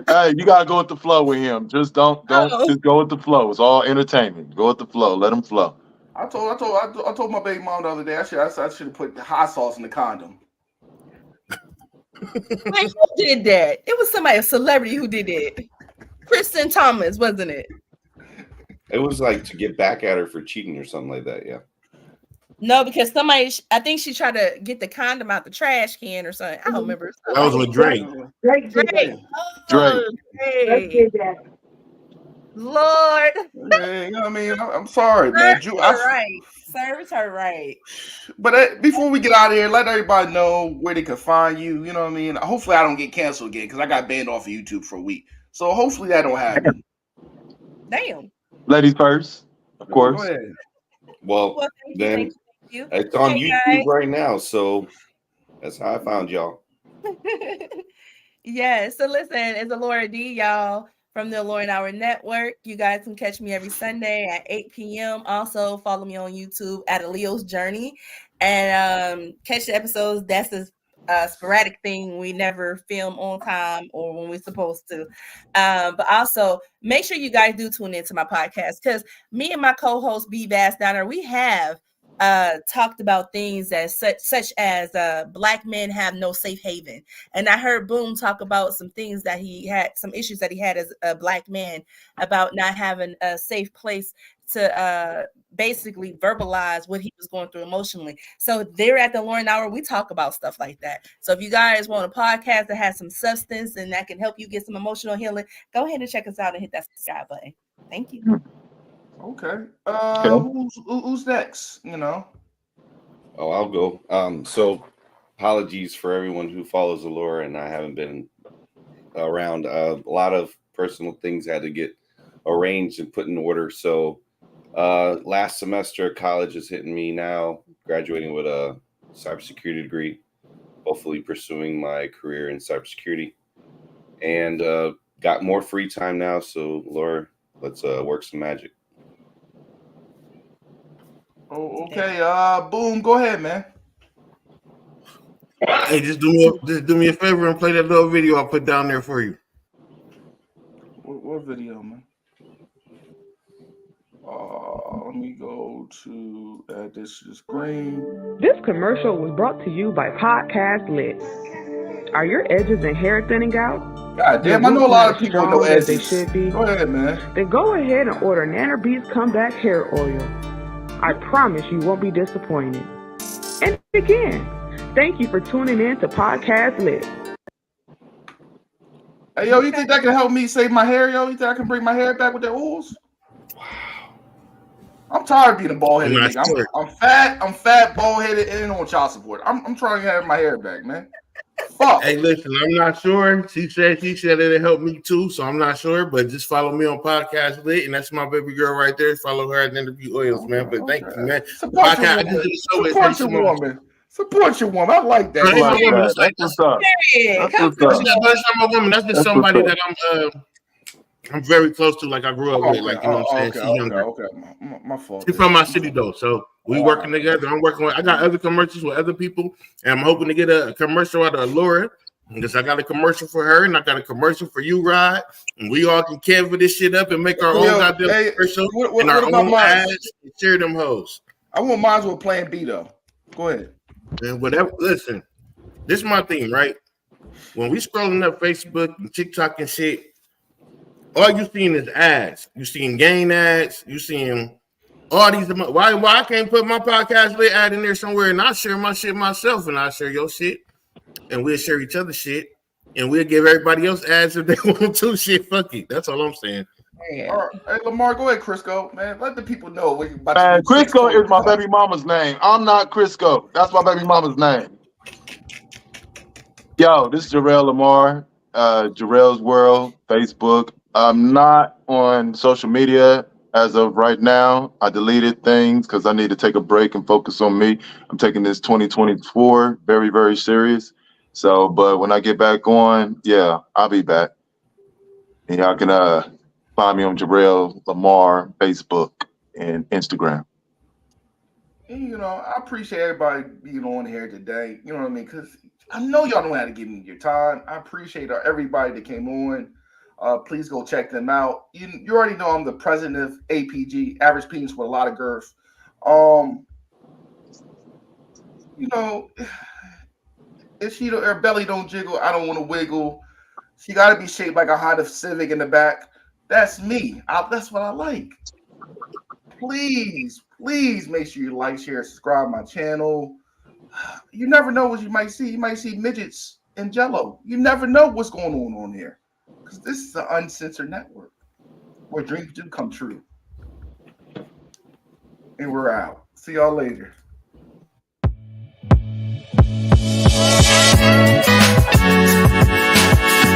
Hey, you gotta go with the flow with him. Just don't just go with the flow. It's all entertainment. Go with the flow. Let him flow. I told my baby mom the other day. I should have put the hot sauce in the condom. Wait, who did that? It was somebody, a celebrity who did it. Kristen Thomas, wasn't it? It was like to get back at her for cheating or something like that. Yeah. No, because somebody, I think she tried to get the condom out the trash can or something. I don't remember. That was with Drake. Drake did Drake. that. Oh, Drake Drake. did that. Yeah, Lord. you know what I mean? I'm sorry, man. Serves her right. Serves her right. But before we get out of here, let everybody know where they can find you. You know what I mean? Hopefully, I don't get canceled again because I got banned off of YouTube for a week. So hopefully that don't happen. Damn. Ladies first, of course. Go ahead. Well, thank then you. it's on Hey, YouTube guys. right now. So that's how I found y'all. Yeah, so listen, it's Allura D, y'all, from the Allura Hour Network. You guys can catch me every Sunday at 8 p.m. Also, follow me on YouTube at Aleo's Journey and catch the episodes. That's a sporadic thing. We never film on time or when we're supposed to. But also, make sure you guys do tune into my podcast because me and my co-host B Bass down there, we have talked about things that such as Black men have no safe haven, and I heard Boom talk about some things that he had, some issues that he had as a Black man about not having a safe place to basically verbalize what he was going through emotionally. So there at the Lauren Hour, we talk about stuff like that. So if you guys want a podcast that has some substance and that can help you get some emotional healing, go ahead and check us out and hit that subscribe button. Thank you. Okay. Who's next? You know. Oh, I'll go. So apologies for everyone who follows Allura, and I haven't been around. A lot of personal things had to get arranged and put in order. So last semester college is hitting me now, graduating with a cybersecurity degree, hopefully pursuing my career in cybersecurity, and got more free time now. So Allura, let's work some magic. Oh, okay. Boom. Go ahead, man. Hey, just do me a favor and play that little video I put down there for you. What video, man? Let me go to add this to the screen. This commercial was brought to you by Podcast Lit. Are your edges and hair thinning out? God damn, I know a lot of people with no Strong as they edges. should be. Go ahead, man. Then go ahead and order Nana Beats Comeback Hair Oil. I promise you won't be disappointed. And again, thank you for tuning in to Podcast Lit. Hey, yo, you think that can help me save my hair, yo? You think I can bring my hair back with the oils? I'm tired of being a bald-headed nigga. I'm fat, bald-headed, and on child support. I'm trying to have my hair back, man. Fuck. Hey, listen, I'm not sure. She said it'll help me too, so I'm not sure. But just follow me on Podcast Lit, and that's my baby girl right there. Follow her at Interview Oils, man. But thank you, man. Support your woman. Support your woman. I like that. That's just somebody that I'm very close to. Like I grew up with, like you know what I'm saying. She's younger. Okay. My fault. She's from my city though, so we working together. I'm working with. I got other commercials with other people, and I'm hoping to get a commercial out of Allura because I got a commercial for her and I got a commercial for you, Rod, and we all can cover this shit up and make our own goddamn commercial and our own ads and share them hoes. I want mine with Plan B though. Go ahead. And whatever. Listen, this is my thing, right? When we scrolling up Facebook and TikTok and shit, all you seeing is ads. You seeing gain ads. You seeing All these, why I can't put my podcast lit ad in there somewhere and I share my shit myself and I share your shit and we'll share each other's shit and we'll give everybody else ads if they want to. Shit, fuck it. That's all I'm saying. All right, hey Lamar, go ahead, Crisco. Man, let the people know what you about Man, to do. Crisco is my baby mama's name. I'm not Crisco. That's my baby mama's name. Yo, this is Jarrell Lamar, Jarrell's World, Facebook. I'm not on social media as of right now. I deleted things because I need to take a break and focus on me. I'm taking this 2024 very, very serious. So, but when I get back on, yeah, I'll be back. And y'all can find me on Jarrell Lamar, Facebook, and Instagram. You know, I appreciate everybody being on here today. You know what I mean? Because I know y'all know how to give me your time. I appreciate everybody that came on. Please go check them out. You already know I'm the president of APG, Average Penis with a Lot of Girth. You know, if her belly don't jiggle, I don't want to wiggle. She got to be shaped like a Honda Civic in the back. That's me. That's what I like. Please make sure you like, share, subscribe to my channel. You never know what you might see. You might see midgets and Jello. You never know what's going on here. Because this is an uncensored network where dreams do come true. And we're out. See y'all later.